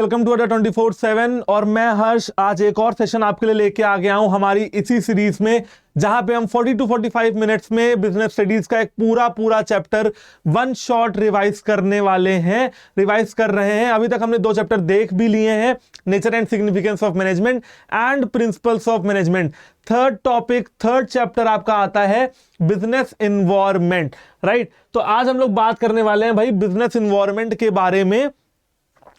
Welcome to अड्डा 24/7 और मैं हर्ष आज एक और सेशन आपके लिए लेके आ गया हूं हमारी इसी सीरीज में, जहां पे हम 40 to 45 मिनट्स में बिजनेस स्टडीज का एक पूरा चैप्टर वन शॉट रिवाइज करने वाले हैं, रिवाइज कर रहे हैं। अभी तक हमने 2 चैप्टर देख भी लिए हैं, nature and significance of management and principles of management. Third chapter आपका आता है बिजनेस इन्वायरमेंट, राइट। तो आज हम लोग बात करने वाले हैं भाई बिजनेस इन्वायरमेंट के बारे में।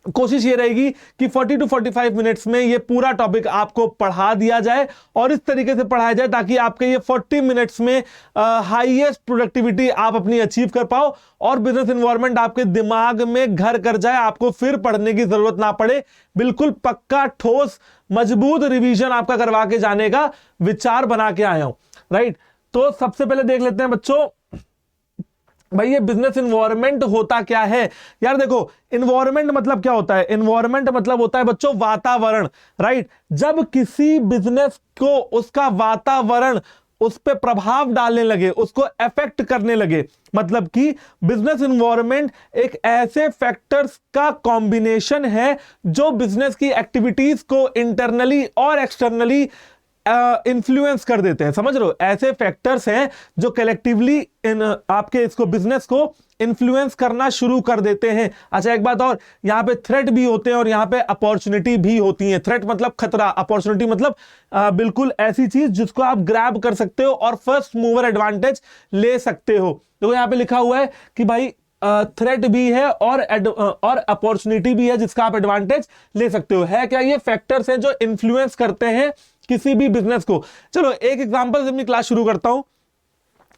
कोशिश ये रहेगी कि 40 to 45 मिनट्स में ये पूरा टॉपिक आपको पढ़ा दिया जाए और इस तरीके से पढ़ाया जाए ताकि आपके ये 40 मिनट्स में हाईएस्ट प्रोडक्टिविटी आप अपनी अचीव कर पाओ और बिजनेस एनवायरनमेंट आपके दिमाग में घर कर जाए, आपको फिर पढ़ने की जरूरत ना पड़े। बिल्कुल पक्का ठोस मजबूत रिवीजन आपका करवा के जाने का विचार बना के आया हूं, राइट। तो सबसे पहले देख लेते हैं बच्चों, भाई ये बिजनेस इन्वायरमेंट होता क्या है। यार देखो, इन्वायरमेंट मतलब क्या होता है? इन्वायरमेंट मतलब होता है बच्चों वातावरण, राइट। जब किसी बिजनेस को उसका वातावरण उस पर प्रभाव डालने लगे, उसको अफेक्ट करने लगे, मतलब कि बिजनेस इन्वायरमेंट एक ऐसे फैक्टर्स का कॉम्बिनेशन है जो बिजनेस की एक्टिविटीज को इंटरनली और एक्सटर्नली इन्फ्लुएंस कर देते हैं। समझ रहे हो? ऐसे फैक्टर्स हैं जो कलेक्टिवली आपके इसको बिजनेस को इन्फ्लुएंस करना शुरू कर देते हैं। अच्छा, एक बात और, यहां पे थ्रेट भी होते हैं और यहां पे अपॉर्चुनिटी भी होती है। थ्रेट मतलब खतरा, अपॉर्चुनिटी मतलब बिल्कुल ऐसी चीज जिसको आप ग्रैब कर सकते हो और फर्स्ट मूवर एडवांटेज ले सकते हो। तो यहां पे लिखा हुआ है कि भाई थ्रेट भी है और अपॉर्चुनिटी भी है जिसका आप एडवांटेज ले सकते हो। है क्या? ये फैक्टर्स हैं जो इन्फ्लुएंस करते हैं किसी भी बिजनेस को। चलो एक एग्जांपल से अपनी क्लास शुरू करता हूं,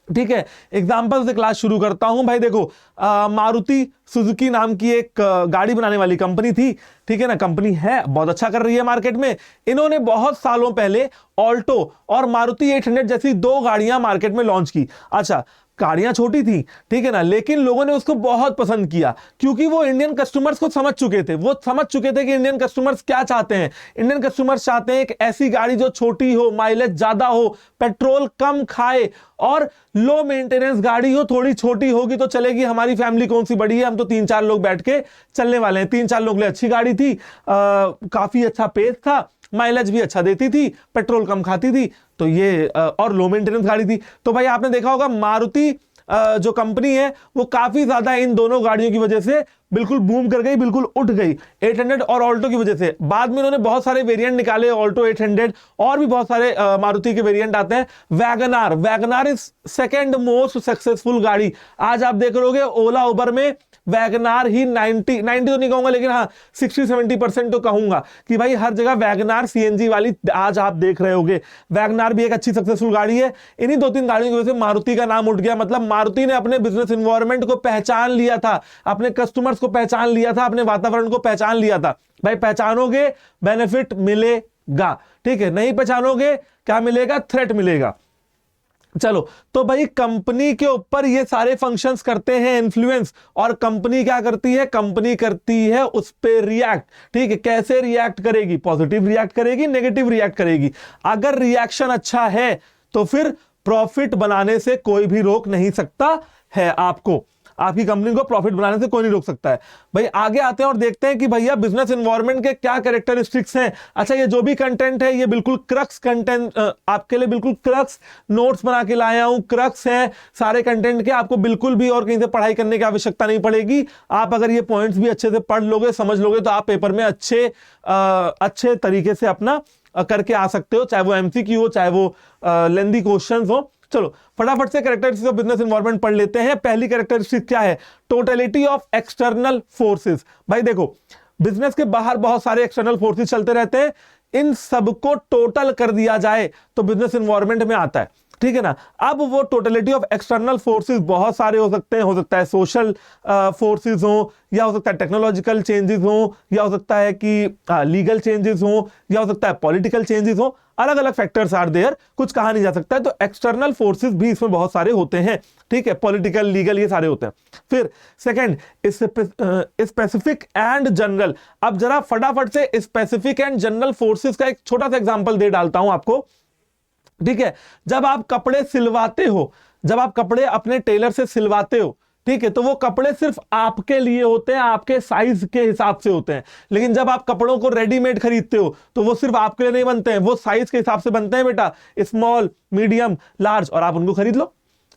ठीक है। एग्जांपल से क्लास शुरू करता हूं। भाई देखो, मारुति सुजुकी नाम की एक गाड़ी बनाने वाली कंपनी थी, ठीक है ना। कंपनी है, बहुत अच्छा कर रही है मार्केट में। इन्होंने बहुत सालों पहले ऑल्टो और मारुति 800 जैसी 2 गाड़ियां मार्केट में लॉन्च की। अच्छा, गाड़ियां छोटी थी, ठीक है ना, लेकिन लोगों ने उसको बहुत पसंद किया क्योंकि वो इंडियन कस्टमर्स को समझ चुके थे। वो समझ चुके थे कि इंडियन कस्टमर्स क्या चाहते हैं। इंडियन कस्टमर्स चाहते हैं एक ऐसी गाड़ी जो छोटी हो, माइलेज ज्यादा हो, पेट्रोल कम खाए और लो मेंटेनेंस गाड़ी हो। थोड़ी छोटी होगी तो चलेगी, हमारी फैमिली कौन सी बड़ी है, हम तो 3-4 लोग बैठ के चलने वाले हैं। 3-4 लोग लिए अच्छी गाड़ी थी, काफी अच्छा पेस था, माइलेज भी अच्छा देती थी, पेट्रोल कम खाती थी, तो ये और लो मेंटेनेंस गाड़ी थी। तो भाई आपने देखा होगा मारुति जो कंपनी है वो काफी ज्यादा इन दोनों गाड़ियों की वजह से बिल्कुल बूम कर गई, बिल्कुल उठ गई, 800 और ऑल्टो की वजह से। बाद में उन्होंने बहुत सारे वेरिएंट निकाले, ऑल्टो 800 और भी बहुत सारे मारुति के वेरिएंट आते हैं। WagonR is second most successful गाड़ी। आज आप देख रहोगे ओला उबर में वैगनार ही 90 तो नहीं कहूंगा, लेकिन हाँ 60-70% तो कहूंगा कि भाई हर जगह वैगनार सीएनजी वाली आज आप देख रहे होगे। वैगनार भी एक अच्छी सक्सेसफुल गाड़ी है। इन्हीं 2-3 गाड़ियों की वजह से मारुति का नाम उठ गया। मतलब मारुति ने अपने बिजनेस एनवायरनमेंट को पहचान लिया था, अपने कस्टमर्स को पहचान लिया था, अपने वातावरण को पहचान लिया था। भाई पहचानोगे बेनिफिट मिलेगा, ठीक है। नहीं पहचानोगे क्या मिलेगा? थ्रेट मिलेगा। चलो, तो भाई कंपनी के ऊपर ये सारे फंक्शंस करते हैं इन्फ्लुएंस, और कंपनी क्या करती है? कंपनी करती है उस पे रिएक्ट, ठीक है। कैसे रिएक्ट करेगी? पॉजिटिव रिएक्ट करेगी, नेगेटिव रिएक्ट करेगी। अगर रिएक्शन अच्छा है तो फिर प्रॉफिट बनाने से कोई भी रोक नहीं सकता है आपको। आपकी कंपनी को प्रॉफिट बनाने से कोई नहीं रोक सकता है। भाई आगे आते हैं और देखते हैं कि भैया बिजनेस एनवायरनमेंट के क्या कैरेक्टरिस्टिक्स हैं। अच्छा, ये जो भी कंटेंट है ये बिल्कुल क्रक्स कंटेंट, आपके लिए बिल्कुल क्रक्स नोट्स बना के लाया हूं। क्रक्स है सारे कंटेंट के, आपको बिल्कुल भी और कहीं से पढ़ाई करने की आवश्यकता नहीं पड़ेगी। आप अगर ये पॉइंट्स भी अच्छे से पढ़ लोगे, समझ लोगे, तो आप पेपर में अच्छे तरीके से अपना करके आ सकते हो, चाहे वो एमसीक्यू हो, चाहे वो लेंथी क्वेश्चंस हो। चलो फटाफट से कैरेक्टरिस्टिक्स ऑफ बिजनेस एनवायरनमेंट पढ़ लेते हैं। पहली कैरेक्टरिस्टिक क्या है? Totality of external forces. भाई देखो, बिजनेस के बाहर बहुत सारे एक्सटर्नल फोर्सेस चलते रहते हैं, इन सबको टोटल कर दिया जाए तो बिजनेस एनवायरनमेंट में आता है, ठीक है ना। अब वो टोटलिटी ऑफ एक्सटर्नल फोर्सेस बहुत सारे हो सकते हैं। हो सकता है सोशल फोर्सेस हो, या हो सकता है टेक्नोलॉजिकल चेंजेस हो, या हो सकता है कि लीगल चेंजेस हो, या हो सकता है पॉलिटिकल चेंजेस हो। अलग अलग फैक्टर्स आर देयर, कुछ कहा नहीं जा सकता है। तो एक्सटर्नल फोर्सेस भी इसमें बहुत सारे होते हैं, ठीक है। पॉलिटिकल, लीगल, ये सारे होते हैं। फिर सेकंड, स्पेसिफिक एंड जनरल। अब जरा फटाफट से स्पेसिफिक एंड जनरल फोर्सेस का एक छोटा सा एग्जांपल दे डालता हूं आपको, ठीक है। जब आप कपड़े सिलवाते हो, जब आप कपड़े अपने टेलर से सिलवाते हो, ठीक है, तो वो कपड़े सिर्फ आपके लिए होते हैं, आपके साइज के हिसाब से होते हैं। लेकिन जब आप कपड़ों को रेडीमेड खरीदते हो तो वो सिर्फ आपके लिए नहीं बनते हैं, वो साइज के हिसाब से बनते हैं बेटा, स्मॉल, मीडियम, लार्ज, और आप उनको खरीद लो।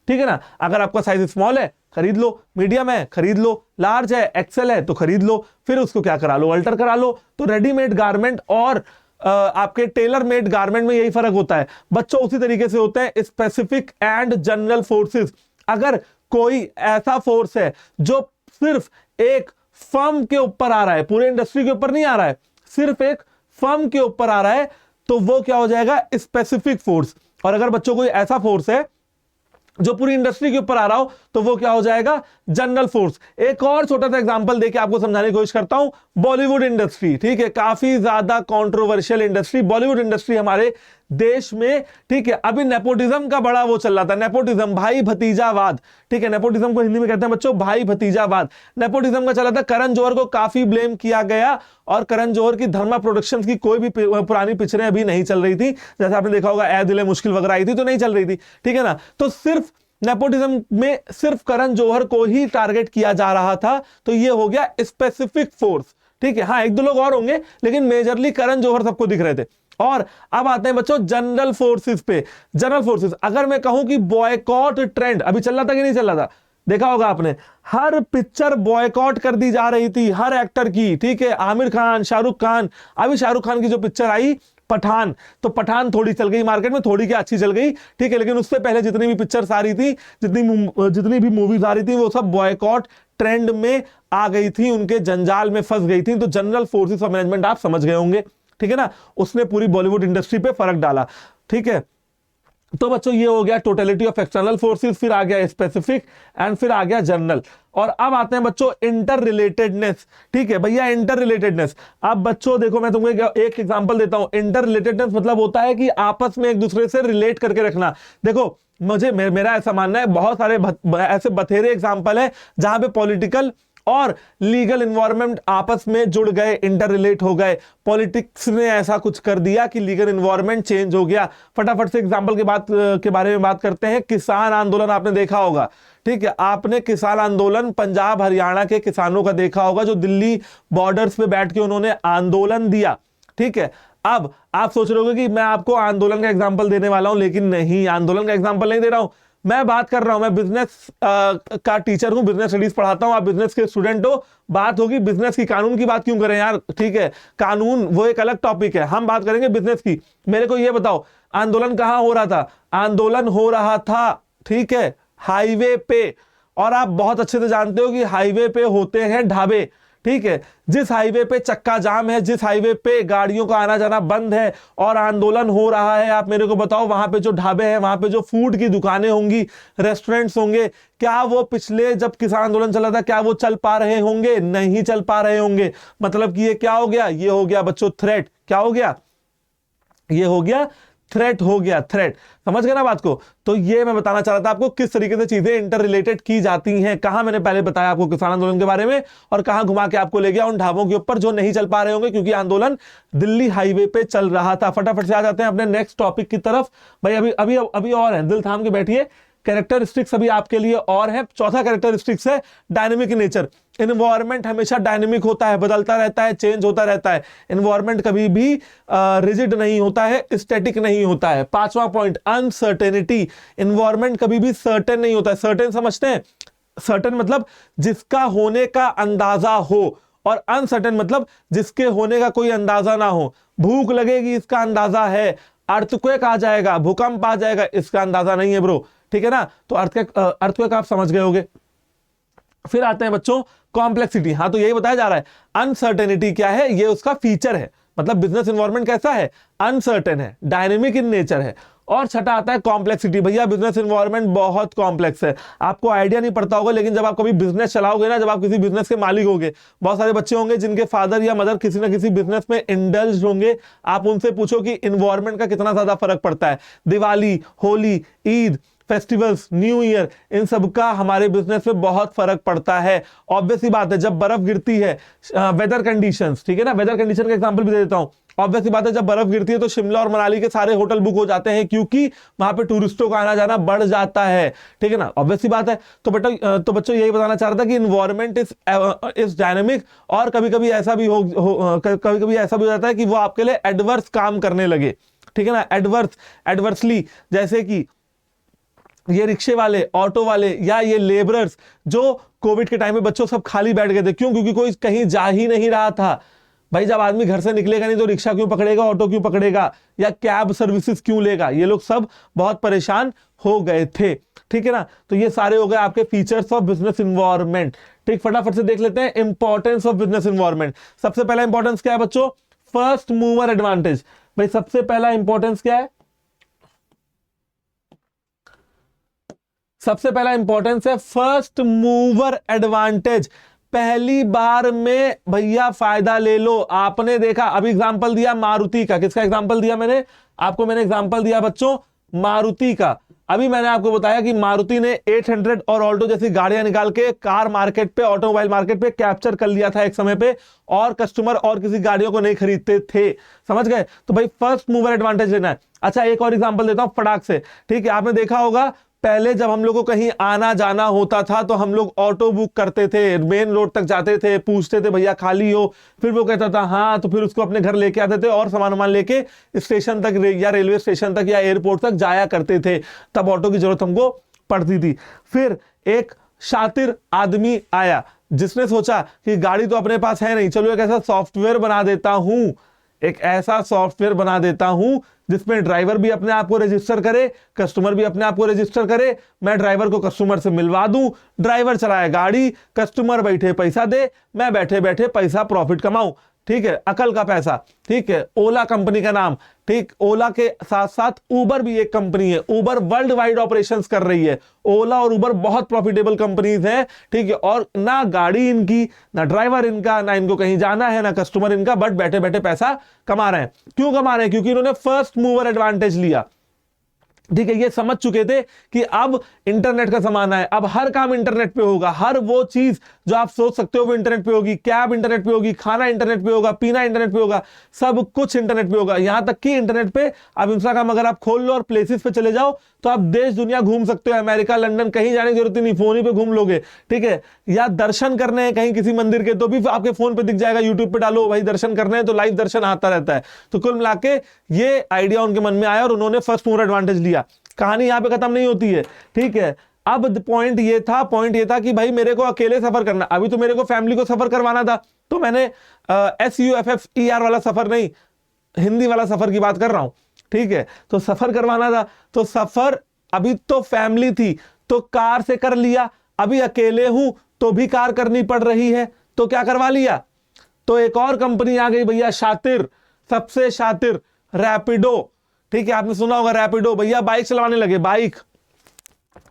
ठीक है ना, अगर आपका साइज स्मॉल है खरीद लो, मीडियम है खरीद लो, लार्ज है, एक्सेल है तो खरीद लो, फिर उसको क्या करा लो, अल्टर करा लो। तो रेडीमेड गारमेंट और आपके टेलर मेड गारमेंट में यही फर्क होता है। बच्चों उसी तरीके से होते हैं स्पेसिफिक एंड जनरल फोर्सेस। अगर कोई ऐसा फोर्स है जो सिर्फ एक फर्म के ऊपर आ रहा है, पूरे इंडस्ट्री के ऊपर नहीं आ रहा है, सिर्फ एक फर्म के ऊपर आ रहा है, तो वो क्या हो जाएगा, स्पेसिफिक फोर्स। और अगर बच्चों कोई ऐसा फोर्स है जो पूरी इंडस्ट्री के ऊपर आ रहा हो तो वो क्या हो जाएगा, जनरल फोर्स। एक और छोटा सा एग्जांपल देके आपको समझाने की कोशिश करता हूं, बॉलीवुड इंडस्ट्री। ठीक है, काफी ज्यादा कंट्रोवर्शियल इंडस्ट्री बॉलीवुड इंडस्ट्री हमारे देश में। ठीक है, अभी नेपोटिज्म का बड़ा वो चल रहा था, नेपोटिज्म, भाई भतीजावाद। ठीक है, नेपोटिज्म को हिंदी में कहते हैं बच्चों भाई भतीजावाद। नेपोटिज्म का चला था, करण जौहर को काफी ब्लेम किया गया, और करण जौहर की धर्मा प्रोडक्शंस की कोई भी पुरानी पिक्चरें अभी नहीं चल रही थी, जैसे आपने देखा होगा ए दिल मुश्किल वगैरह आई थी तो नहीं चल रही थी। ठीक है ना, तो सिर्फ नेपोटिज्म में सिर्फ करण जौहर को ही टारगेट किया जा रहा था, तो ये हो गया स्पेसिफिक फोर्स। ठीक है, हाँ एक दो लोग और होंगे लेकिन मेजरली करण जौहर सबको दिख रहे थे। और अब आते हैं बच्चों जनरल फोर्सेस पे। जनरल फोर्सेस, अगर मैं कहूं कि बॉयकॉट ट्रेंड अभी चल रहा था कि नहीं चल रहा था, देखा होगा आपने, हर पिक्चर बॉयकॉट कर दी जा रही थी, हर एक्टर की। ठीक है, आमिर खान, शाहरुख खान, अभी शाहरुख खान की जो पिक्चर आई पठान, तो पठान थोड़ी चल गई मार्केट में, थोड़ी क्या अच्छी चल गई। ठीक है, लेकिन उससे पहले जितनी भी पिक्चर्स आ रही थी, जितनी भी मूवीज आ रही थी, वो सब बॉयकॉट ट्रेंड में आ गई थी, उनके जंजाल में फंस गई थी। तो जनरल फोर्सेस ऑफ मैनेजमेंट आप समझ गए होंगे। ठीक है ना, उसने पूरी बॉलीवुड इंडस्ट्री पे फर्क डाला। ठीक है, तो बच्चों ये हो गया टोटलिटी ऑफ एक्सटर्नल फोर्सेस, फिर आ गया स्पेसिफिक, एंड फिर आ गया जनरल। और अब आते हैं बच्चों इंटर रिलेटेडनेस। ठीक है भैया, इंटर रिलेटेडनेस। अब बच्चों देखो, मैं तुमको एक एग्जांपल देता हूं। इंटर रिलेटेडनेस मतलब होता है कि आपस में एक दूसरे से रिलेट करके रखना। देखो मेरा ऐसा मानना है, बहुत सारे ऐसे बथेरे एग्जांपल है जहां पे पॉलिटिकल और लीगल इन्वायरमेंट आपस में जुड़ गए, इंटर रिलेट हो गए। पॉलिटिक्स ने ऐसा कुछ कर दिया कि लीगल इन्वायरमेंट चेंज हो गया। फटाफट से एग्जांपल के बारे में बात करते हैं। किसान आंदोलन आपने देखा होगा। ठीक है, आपने किसान आंदोलन पंजाब हरियाणा के किसानों का देखा होगा, जो दिल्ली बॉर्डर्स पे बैठ के उन्होंने आंदोलन दिया। ठीक है, अब आप सोच रहे होगे कि मैं आपको आंदोलन का एग्जाम्पल देने वाला हूं, लेकिन नहीं, आंदोलन का एग्जाम्पल नहीं दे रहा हूं। मैं बात कर रहा हूं, मैं बिजनेस का टीचर हूं, बिजनेस स्टडीज पढ़ाता हूं, आप बिजनेस के स्टूडेंट हो। बात होगी बिजनेस की, कानून की बात क्यों करें यार। ठीक है, कानून वो एक अलग टॉपिक है, हम बात करेंगे बिजनेस की। मेरे को ये बताओ, आंदोलन कहां हो रहा था? आंदोलन हो रहा था, ठीक है, हाईवे पे। और आप बहुत अच्छे से जानते हो कि हाईवे पे होते हैं ढाबे। ठीक है, जिस हाईवे पे चक्का जाम है, जिस हाईवे पे गाड़ियों का आना जाना बंद है और आंदोलन हो रहा है, आप मेरे को बताओ वहां पे जो ढाबे हैं, वहां पे जो फूड की दुकानें होंगी, रेस्टोरेंट्स होंगे, क्या वो पिछले जब किसान आंदोलन चला था क्या वो चल पा रहे होंगे? नहीं चल पा रहे होंगे। मतलब कि ये क्या हो गया? ये हो गया बच्चों थ्रेट। क्या हो गया? ये हो गया थ्रेट, हो गया थ्रेट। समझ गए ना बात को? तो ये मैं बताना चाह रहा था आपको किस तरीके से चीजें इंटर रिलेटेड की जाती हैं। कहां मैंने पहले बताया आपको किसान आंदोलन के बारे में, और कहां घुमा के आपको ले गया उन ढाबों के ऊपर जो नहीं चल पा रहे होंगे क्योंकि आंदोलन दिल्ली हाईवे पे चल रहा था। फटाफट से आ जाते हैं अपने नेक्स्ट टॉपिक की तरफ। भाई अभी अभी अभी और है, दिल थाम के बैठिए। कैरेक्टरिस्टिक्स अभी आपके लिए और है। चौथा कैरेक्टरिस्टिक्स है डायनेमिक नेचर। इन्वायरमेंट हमेशा डायनेमिक होता है, बदलता रहता है, चेंज होता रहता है। इन्वायरमेंट कभी भी रिजिड नहीं होता है, स्टैटिक नहीं होता है। पांचवा पॉइंट, अनसर्टेनिटी। इन्वायरमेंट कभी भी सर्टेन नहीं होता है। सर्टेन समझते हैं? सर्टेन मतलब जिसका होने का अंदाजा हो, और अनसर्टेन मतलब जिसके होने का कोई अंदाजा ना हो। भूख लगेगी इसका अंदाजा है, अर्थक्वेक आ जाएगा, भूकंप आ जाएगा, इसका अंदाजा नहीं है ब्रो। ठीक है ना? तो अर्थक्वेक आप समझ गए होंगे। फिर आते हैं बच्चों कॉम्प्लेक्सिटी। हाँ, तो यही बताया जा रहा है। अनसर्टेनिटी क्या है? ये उसका फीचर है। मतलब बिजनेस एनवायरनमेंट कैसा है? अनसर्टेन है, डायनेमिक इन नेचर है। और छठा आता है कॉम्प्लेक्सिटी। भैया बिजनेस एनवायरनमेंट बहुत कॉम्प्लेक्स है, आपको आइडिया नहीं पड़ता होगा, लेकिन जब आप कभी बिजनेस चलाओगे ना, जब आप किसी बिजनेस के मालिक होंगे, बहुत सारे बच्चे होंगे जिनके फादर या मदर किसी ना किसी बिजनेस में इंडल्ज होंगे। आप उनसे पूछो कि एनवायरनमेंट का कितना ज्यादा फर्क पड़ता है। Diwali, Holi, Eid, festivals, new year, इन सब का हमारे बिजनेस में बहुत फर्क पड़ता है। ऑब्वियस सी बात है, जब बर्फ गिरती है, वेदर कंडीशंस, ठीक है ना, वेदर कंडीशन का एग्जांपल भी दे देता हूं। ऑब्वियस सी बात है, जब बर्फ गिरती है तो शिमला और मनाली के सारे होटल बुक हो जाते हैं, क्योंकि वहां पे टूरिस्टों का आना जाना बढ़ जाता है, ठीक है ना, ऑब्वियस सी बात है। तो बच्चों यही बताना चाह रहा था कि इन्वायरमेंट इज डायनेमिक, और कभी कभी ऐसा भी कभी कभी ऐसा भी हो जाता है कि वो आपके लिए एडवर्स काम करने लगे, ठीक है ना, एडवर्सली, जैसे कि ये रिक्शे वाले, ऑटो वाले, या ये लेबरर्स जो कोविड के टाइम में बच्चों सब खाली बैठ गए थे। क्यों? क्योंकि कोई कहीं जा ही नहीं रहा था। भाई जब आदमी घर से निकलेगा नहीं तो रिक्शा क्यों पकड़ेगा, ऑटो क्यों पकड़ेगा, या कैब सर्विसेज क्यों लेगा? ये लोग सब बहुत परेशान हो गए थे, ठीक है ना। तो ये सारे हो गए आपके फीचर्स ऑफ बिजनेस इन्वायरमेंट। ठीक, फटाफट से देख लेते हैं इंपॉर्टेंस ऑफ बिजनेस इन्वायरमेंट। सबसे पहला इंपॉर्टेंस क्या है बच्चों? First mover advantage. भाई सबसे पहला इंपॉर्टेंस क्या है? सबसे पहला इंपॉर्टेंस है फर्स्ट मूवर एडवांटेज। पहली बार में भैया फायदा ले लो। आपने देखा, अभी एग्जांपल दिया मारुति का। किसका एग्जांपल दिया मैंने आपको? मैंने एग्जांपल दिया बच्चों मारुति का। अभी मैंने आपको बताया कि मारुति ने 800 और ऑल्टो जैसी गाड़ियां निकाल के कार मार्केट पे, ऑटोमोबाइल मार्केट पे कैप्चर कर लिया था एक समय पे, और कस्टमर और किसी गाड़ियों को नहीं खरीदते थे। समझ गए? तो भाई फर्स्ट मूवर एडवांटेज लेना है। अच्छा, एक और एग्जांपल देता हूं फटाक से। ठीक है, आपने देखा होगा पहले जब हम लोग को कहीं आना जाना होता था तो हम लोग ऑटो बुक करते थे, मेन रोड तक जाते थे, पूछते थे भैया खाली हो, फिर वो कहता था हाँ, तो फिर उसको अपने घर लेके आते थे और सामान लेके स्टेशन तक या रेलवे स्टेशन तक या एयरपोर्ट तक जाया करते थे। तब ऑटो की जरूरत हमको पड़ती थी। फिर एक शातिर आदमी आया जिसने सोचा कि गाड़ी तो अपने पास है नहीं, चलो एक ऐसा सॉफ्टवेयर बना देता हूं, एक ऐसा सॉफ्टवेयर बना देता हूं जिसमें ड्राइवर भी अपने आप को रजिस्टर करे, कस्टमर भी अपने आप को रजिस्टर करे। मैं ड्राइवर को कस्टमर से मिलवा दूं, ड्राइवर चलाए गाड़ी, कस्टमर बैठे पैसा दे, मैं बैठे बैठे पैसा प्रॉफिट कमाऊं। ठीक है, अकल का पैसा। ठीक है, ओला कंपनी का नाम। ठीक, ओला के साथ साथ उबर भी एक कंपनी है। उबर वर्ल्ड वाइड ऑपरेशंस कर रही है। ओला और उबर बहुत प्रॉफिटेबल कंपनीज हैं। ठीक है, और ना गाड़ी इनकी, ना ड्राइवर इनका, ना इनको कहीं जाना है, ना कस्टमर इनका, बट बैठे बैठे पैसा कमा रहे हैं। क्यों कमा रहे हैं? क्योंकि इन्होंने फर्स्ट मूवर एडवांटेज लिया। ठीक है, ये समझ चुके थे कि अब इंटरनेट का जमाना है, अब हर काम इंटरनेट पे होगा, हर वो चीज जो आप सोच सकते हो वो इंटरनेट पे होगी। कैब इंटरनेट पे होगी, खाना इंटरनेट पे होगा, पीना इंटरनेट पे होगा, सब कुछ इंटरनेट पे होगा। यहां तक कि इंटरनेट पे अब इंस्टाग्राम अगर आप खोल लो और प्लेसेस पे चले जाओ तो आप देश दुनिया घूम सकते हो। अमेरिका, लंदन, कहीं जाने की जरूरत नहीं, फोन ही पे घूम लोगे। ठीक है, या दर्शन करने हैं कहीं किसी मंदिर के तो भी आपके फोन पे दिख जाएगा, यूट्यूब पे डालो भाई दर्शन करने हैं तो लाइव दर्शन आता रहता है। तो कुल मिला के ये आइडिया उनके मन में आया और उन्होंने फर्स्ट मूवर एडवांटेज लिया। कहानी यहां पे खत्म नहीं होती है। ठीक है, अब पॉइंट ये था कि भाई मेरे को अकेले सफर करना, अभी तो मेरे को फैमिली को सफर करवाना था, तो मैंने SUFFER वाला सफर नहीं, हिंदी वाला सफर की बात कर रहा हूं। ठीक है, तो सफर करवाना था, तो सफर अभी तो फैमिली थी तो कार से कर लिया, अभी अकेले हूं तो भी कार करनी पड़ रही है, तो क्या करवा लिया? तो एक और कंपनी आ गई भैया, शातिर, सबसे शातिर, रैपिडो। ठीक है, आपने सुना होगा रैपिडो। भैया बाइक चलाने लगे, बाइक,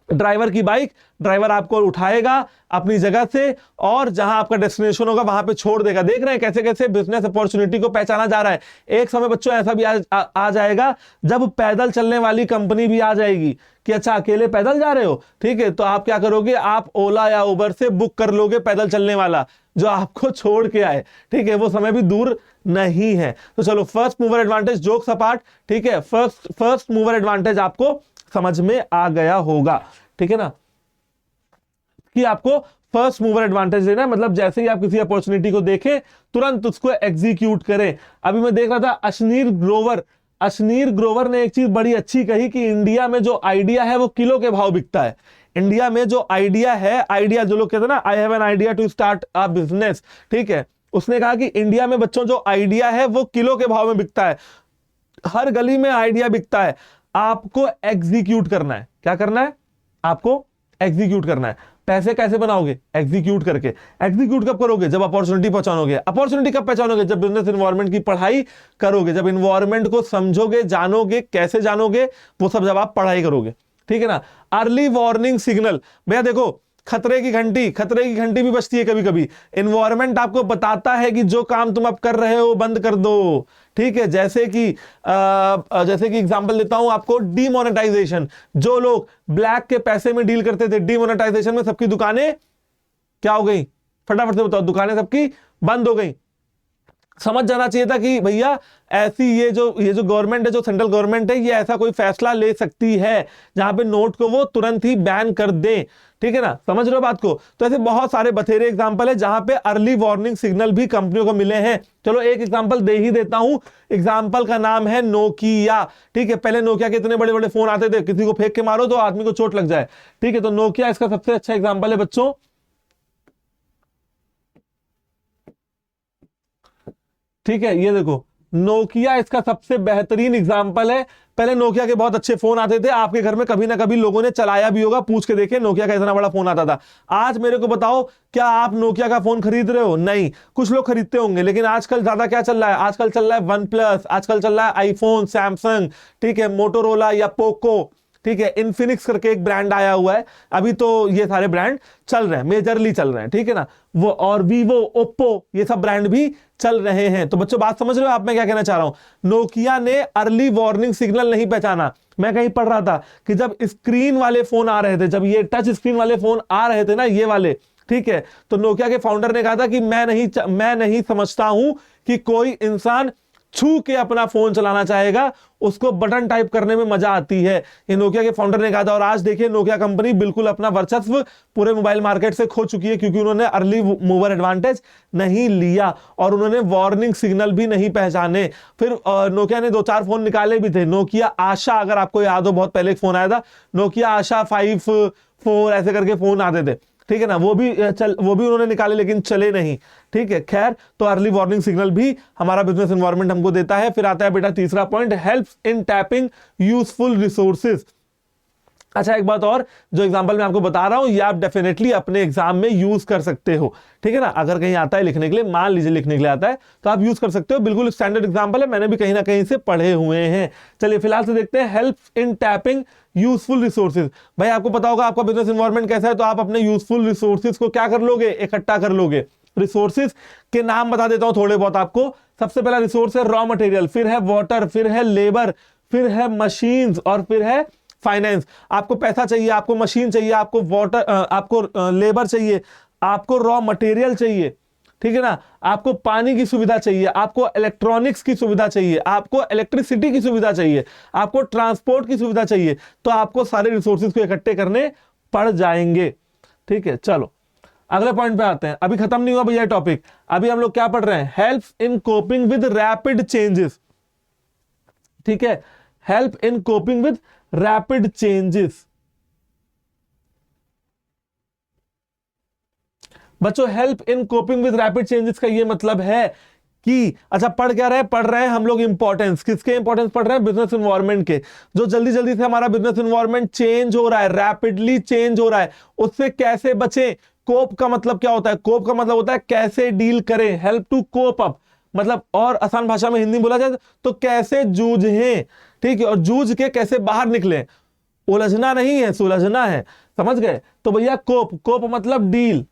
ड्राइवर की बाइक, ड्राइवर आपको उठाएगा अपनी जगह से और जहां आपका डेस्टिनेशन होगा वहां पे छोड़ देगा। देख रहे हैं कैसे कैसे बिजनेस अपॉर्चुनिटी को पहचाना जा रहा है। एक समय बच्चों ऐसा भी आ जाएगा जब पैदल चलने वाली कंपनी भी आ जाएगी कि अच्छा अकेले पैदल जा रहे हो, ठीक है, तो आप क्या करोगे, आप ओला या उबर से बुक कर लोगे पैदल चलने वाला जो आपको छोड़ के आए। ठीक है, वो समय भी दूर नहीं है। तो चलो, first mover advantage jokes apart, ठीक है, फर्स्ट मूवर एडवांटेज आपको समझ में आ गया होगा। ठीक है ना, कि आपको फर्स्ट मूवर एडवांटेज लेना है, मतलब जैसे ही आप किसी अपॉर्चुनिटी को देखें तुरंत उसको एग्जीक्यूट करें। अभी मैं देख रहा था अशनीर ग्रोवर ने एक चीज बड़ी अच्छी कही कि इंडिया में जो आइडिया है वो किलो के भाव बिकता है। इंडिया में जो आइडिया है, आइडिया जो लोग कहते हैं ना, I have an idea to start a business, ठीक है, उसने कहा कि इंडिया में बच्चों जो आइडिया है वो किलो के भाव में बिकता है। हर गली में आइडिया बिकता है, आपको एग्जीक्यूट करना है। क्या करना है? आपको एग्जीक्यूट करना है। पैसे कैसे बनाओगे? एग्जीक्यूट करके। एग्जीक्यूट कब करोगे? जब अपॉर्चुनिटी पहचानोगे। अपॉर्चुनिटी कब पहचानोगे? जब बिजनेस एनवायरनमेंट की पढ़ाई करोगे, जब एनवायरनमेंट को समझोगे, जानोगे, कैसे जानोगे, वो सब जब आप पढ़ाई करोगे। ठीक है ना। अर्ली वार्निंग सिग्नल, भैया देखो खतरे की घंटी भी बजती है कभी कभी। इन्वायरमेंट आपको बताता है कि जो काम तुम अब कर रहे हो बंद कर दो, ठीक है। जैसे कि एग्जांपल देता हूं आपको, डीमोनेटाइजेशन। जो लोग ब्लैक के पैसे में डील करते थे, डीमोनेटाइजेशन में सबकी दुकानें क्या हो गई, फटाफट से बताओ, दुकानें सबकी बंद हो गई। समझ जाना चाहिए था कि भैया ऐसी ये जो गवर्नमेंट है, जो सेंट्रल गवर्नमेंट है, ये ऐसा कोई फैसला ले सकती है जहां पे नोट को वो तुरंत ही बैन कर दे, ठीक है ना, समझ रहे हो बात को। तो ऐसे बहुत सारे बथेरे एग्जांपल है जहां पे अर्ली वार्निंग सिग्नल भी कंपनियों को मिले हैं। चलो एक एग्जांपल दे ही देता हूं, एग्जांपल का नाम है नोकिया, ठीक है। पहले नोकिया के इतने बड़े बड़े फोन आते थे, किसी को फेंक के मारो तो आदमी को चोट लग जाए, ठीक है। तो नोकिया इसका सबसे अच्छा एग्जाम्पल है बच्चों, ठीक है। ये देखो नोकिया इसका सबसे बेहतरीन एग्जाम्पल है। पहले नोकिया के बहुत अच्छे फोन आते थे, आपके घर में कभी ना कभी लोगों ने चलाया भी होगा, पूछ के देखे नोकिया का इतना बड़ा फोन आता था। आज मेरे को बताओ, क्या आप नोकिया का फोन खरीद रहे हो? नहीं, कुछ लोग खरीदते होंगे, लेकिन आजकल ज्यादा क्या चल रहा है, आजकल चल रहा है वन प्लस, आजकल चल रहा है आईफोन, सैमसंग, ठीक है, मोटोरोला या पोको, ठीक है। इन्फिनिक्स करके एक ब्रांड आया हुआ है, अभी तो ये सारे ब्रांड चल रहे हैं, मेजरली चल रहे हैं, ठीक है ना। वो और वीवो, ओप्पो, ये सब ब्रांड भी चल रहे हैं। तो बच्चों बात समझ रहे हो आप, मैं क्या कहना चाह रहा हूं। नोकिया ने अर्ली वार्निंग सिग्नल नहीं पहचाना। मैं कहीं पढ़ रहा था कि जब स्क्रीन वाले फोन आ रहे थे, जब ये टच स्क्रीन वाले फोन आ रहे थे ना, ये वाले, ठीक है, तो नोकिया के फाउंडर ने कहा था कि मैं नहीं समझता हूं कि कोई इंसान छू के अपना फोन चलाना चाहेगा, उसको बटन टाइप करने में मजा आती है, ये नोकिया के फाउंडर ने कहा था। और आज देखिए नोकिया कंपनी बिल्कुल अपना वर्चस्व पूरे मोबाइल मार्केट से खो चुकी है, क्योंकि उन्होंने अर्ली मूवर एडवांटेज नहीं लिया और उन्होंने वार्निंग सिग्नल भी नहीं पहचाने। फिर नोकिया ने 2-4 फोन निकाले भी थे, नोकिया आशा, अगर आपको याद हो, बहुत पहले एक फोन आया था नोकिया आशा 5, 4 ऐसे करके फोन आते थे, ठीक है ना। वो भी उन्होंने निकाले, लेकिन चले नहीं, ठीक है। खैर, तो अर्ली वार्निंग सिग्नल भी हमारा बिजनेस एनवायरनमेंट हमको देता है। फिर आता है बेटा तीसरा point, helps in tapping useful resources. अच्छा, एक बात और, जो एग्जांपल मैं आपको बता रहा हूं, ये आप डेफिनेटली अपने एग्जाम में यूज कर सकते हो, ठीक है ना। अगर कहीं आता है लिखने के लिए, मान लीजिए लिखने के लिए आता है, तो आप यूज कर सकते हो, बिल्कुल स्टैंडर्ड एग्जांपल है, मैंने भी कहीं ना कहीं से पढ़े हुए हैं। चलिए फिलहाल से देखते हैं, helps in tapping useful resources. भाई आपको पता होगा आपका बिजनेस एनवायरनमेंट कैसा है, तो आप अपने यूजफुल रिसोर्सेज को क्या कर लोगे, इकट्ठा कर लोगे। रिसोर्सेज के नाम बता देता हूं थोड़े बहुत आपको। सबसे पहला रिसोर्स है रॉ मटेरियल, फिर है वाटर, फिर है लेबर, फिर है मशीन्स और फिर है फाइनेंस। आपको पैसा चाहिए, आपको मशीन चाहिए, आपको वाटर, आपको लेबर चाहिए, आपको रॉ मटेरियल चाहिए, ठीक है ना, आपको पानी की सुविधा चाहिए, आपको इलेक्ट्रॉनिक्स की सुविधा चाहिए, आपको इलेक्ट्रिसिटी की सुविधा चाहिए, आपको ट्रांसपोर्ट की सुविधा चाहिए। तो आपको सारे रिसोर्सेज को इकट्ठे करने पड़ जाएंगे, ठीक है। चलो अगले पॉइंट पे आते हैं, अभी खत्म नहीं हुआ भैया टॉपिक। अभी हम लोग क्या पढ़ रहे हैं, help in coping with rapid changes, ठीक है, help in coping with rapid changes. बच्चों help in coping with rapid changes का ये मतलब है कि, अच्छा पढ़ क्या रहे हैं, पढ़ रहे हैं हम लोग इंपॉर्टेंस, किसके इंपॉर्टेंस पढ़ रहे हैं, बिजनेस एनवायरनमेंट के। जो जल्दी जल्दी से हमारा बिजनेस एनवायरनमेंट चेंज हो रहा है, रैपिडली चेंज हो रहा है, उससे कैसे बचें। कोप का मतलब क्या होता है, कोप का मतलब होता है कैसे डील करें, हेल्प टू कोप अप, मतलब और आसान भाषा में हिंदी बोला जाए तो कैसे जूझें, ठीक है, और जूझ के कैसे बाहर निकलें। उलझना नहीं है, सुलझना है, समझ गए। तो भैया कोप मतलब डील,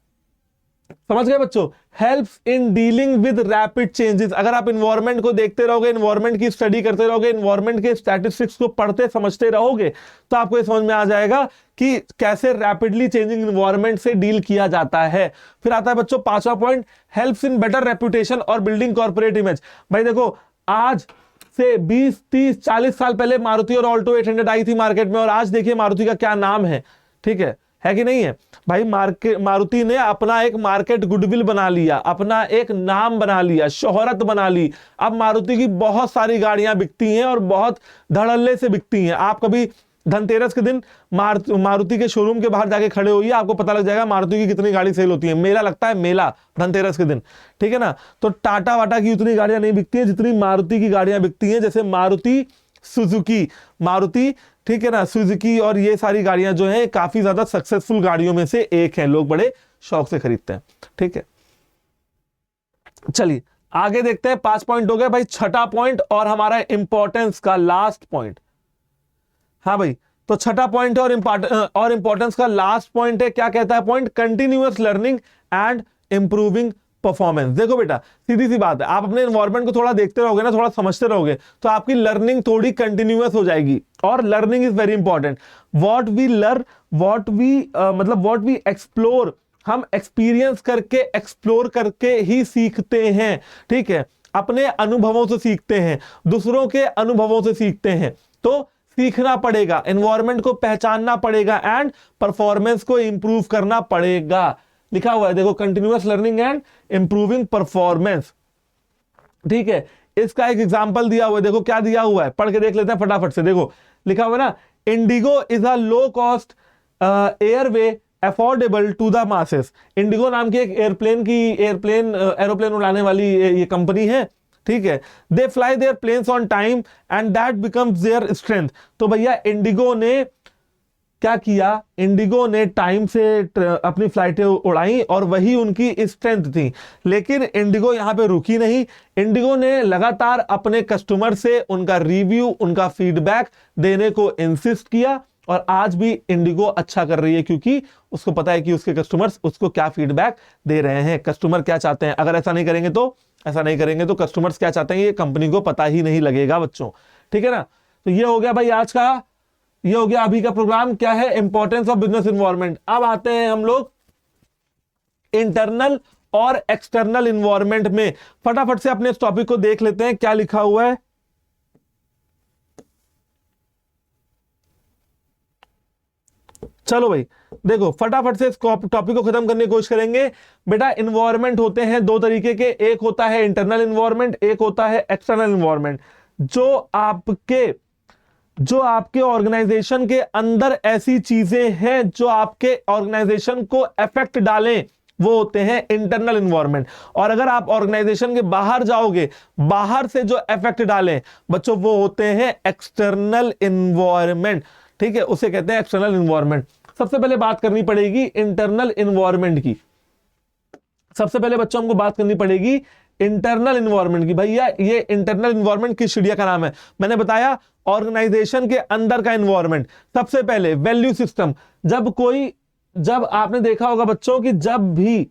समझ गए बच्चों। Helps in dealing with rapid changes. अगर आप इन्वायरमेंट को देखते रहोगे, इन्वायरमेंट की स्टडी करते रहोगे, इन्वायरमेंट के स्टैटिस्टिक्स को पढ़ते समझते रहोगे, तो आपको ये समझ में आ जाएगा कि कैसे रैपिडली चेंजिंग इन्वायरमेंट से डील किया जाता है। फिर आता है बच्चों पांचवा point, helps in better reputation और बिल्डिंग कॉर्पोरेट इमेज। भाई देखो, आज से 20, 30, 40 साल पहले मारुति और ऑल्टो 800 आई थी मार्केट में, और आज देखिए मारुति का क्या नाम है, ठीक है कि नहीं है भाई। मारुति ने अपना एक मार्केट गुडविल बना लिया, अपना एक नाम बना लिया, शोहरत बना ली। अब मारुति की बहुत सारी गाड़ियां बिकती हैं और बहुत धड़ल्ले से बिकती हैं। आप कभी धनतेरस के दिन मारुति के शोरूम के बाहर जाके खड़े होइए, आपको पता लग जाएगा मारुति की कितनी गाड़ी सेल होती है। मेला लगता है, मेला धनतेरस के दिन, ठीक है ना। तो टाटा वाटा की उतनी गाड़ियां नहीं बिकती हैं जितनी मारुति की गाड़ियां बिकती हैं। जैसे मारुति सुजुकी, मारुति, ठीक है ना, सुजुकी, और ये सारी गाड़ियां जो हैं काफी ज्यादा सक्सेसफुल गाड़ियों में से एक है, लोग बड़े शौक से खरीदते हैं, ठीक है। चलिए आगे देखते हैं, 5 पॉइंट हो गए भाई। छठा पॉइंट और हमारा इंपॉर्टेंस का लास्ट पॉइंट, हाँ भाई, तो छठा पॉइंट है और इंपॉर्टेंस का लास्ट पॉइंट है, क्या कहता है point, continuous learning and improving performance. देखो बेटा सीधी सी बात है, आप अपने एनवायरनमेंट को थोड़ा देखते रहोगे ना, थोड़ा समझते रहोगे, तो आपकी लर्निंग थोड़ी कंटिन्यूअस हो जाएगी। और learning is very important. What we learn, what we explore, हम एक्सपीरियंस करके, एक्सप्लोर करके ही सीखते हैं। ठीक है, अपने अनुभवों से सीखते हैं, दूसरों के अनुभवों से सीखते हैं। तो सीखना पड़ेगा, एनवायरनमेंट को पहचानना पड़ेगा एंड परफॉर्मेंस को इंप्रूव करना पड़ेगा। लिखा हुआ है देखो, continuous learning and improving performance. ठीक है, इसका एक एग्जांपल दिया हुआ है, देखो क्या दिया हुआ है, पढ़ के देख लेते हैं फटाफट से। देखो लिखा हुआ है ना, IndiGo is a low cost airway affordable to the masses. IndiGo नाम की एक एरोप्लेन उड़ाने वाली ये कंपनी है। ठीक है, they fly their planes on time and that becomes their strength. तो भैया इंडिगो ने क्या किया, इंडिगो ने टाइम से अपनी फ्लाइटें उड़ाई और वही उनकी स्ट्रेंथ थी। लेकिन इंडिगो यहां पे रुकी नहीं, इंडिगो ने लगातार अपने कस्टमर से उनका रिव्यू, उनका फीडबैक देने को इंसिस्ट किया। और आज भी इंडिगो अच्छा कर रही है, क्योंकि उसको पता है कि उसके कस्टमर्स उसको क्या फीडबैक दे रहे हैं, कस्टमर क्या चाहते हैं। अगर ऐसा नहीं करेंगे तो कस्टमर्स क्या चाहते हैं ये कंपनी को पता ही नहीं लगेगा बच्चों। ठीक है ना, तो ये हो गया भाई आज का, ये हो गया अभी का प्रोग्राम, क्या है, इंपॉर्टेंस ऑफ बिजनेस इन्वायरमेंट। अब आते हैं हम लोग इंटरनल और एक्सटर्नल इन्वायरमेंट में। फटाफट से अपने इस टॉपिक को देख लेते हैं, क्या लिखा हुआ है। चलो भाई देखो, फटाफट से इस टॉपिक को खत्म करने की कोशिश करेंगे। बेटा इन्वायरमेंट होते हैं दो तरीके के, एक होता है इंटरनल इन्वायरमेंट, एक होता है एक्सटर्नल इन्वायरमेंट। जो आपके ऑर्गेनाइजेशन के अंदर ऐसी चीजें हैं जो आपके ऑर्गेनाइजेशन को इफेक्ट डालें, वो होते हैं इंटरनल इन्वायरमेंट। और अगर आप ऑर्गेनाइजेशन के बाहर जाओगे, बाहर से जो इफेक्ट डालें बच्चों, वो होते हैं एक्सटर्नल इन्वायरमेंट। ठीक है, उसे कहते हैं एक्सटर्नल इन्वायरमेंट। सबसे पहले बात करनी पड़ेगी इंटरनल इन्वायरमेंट की। सबसे पहले बच्चों हमको बात करनी पड़ेगी इंटरनल इन्वायरमेंट की। भैया ये इंटरनल इन्वायरमेंट किस चिड़िया का नाम है? मैंने बताया ऑर्गेनाइजेशन के अंदर का इन्वायरमेंट। सबसे पहले वैल्यू सिस्टम। जब आपने देखा होगा बच्चों कि जब भी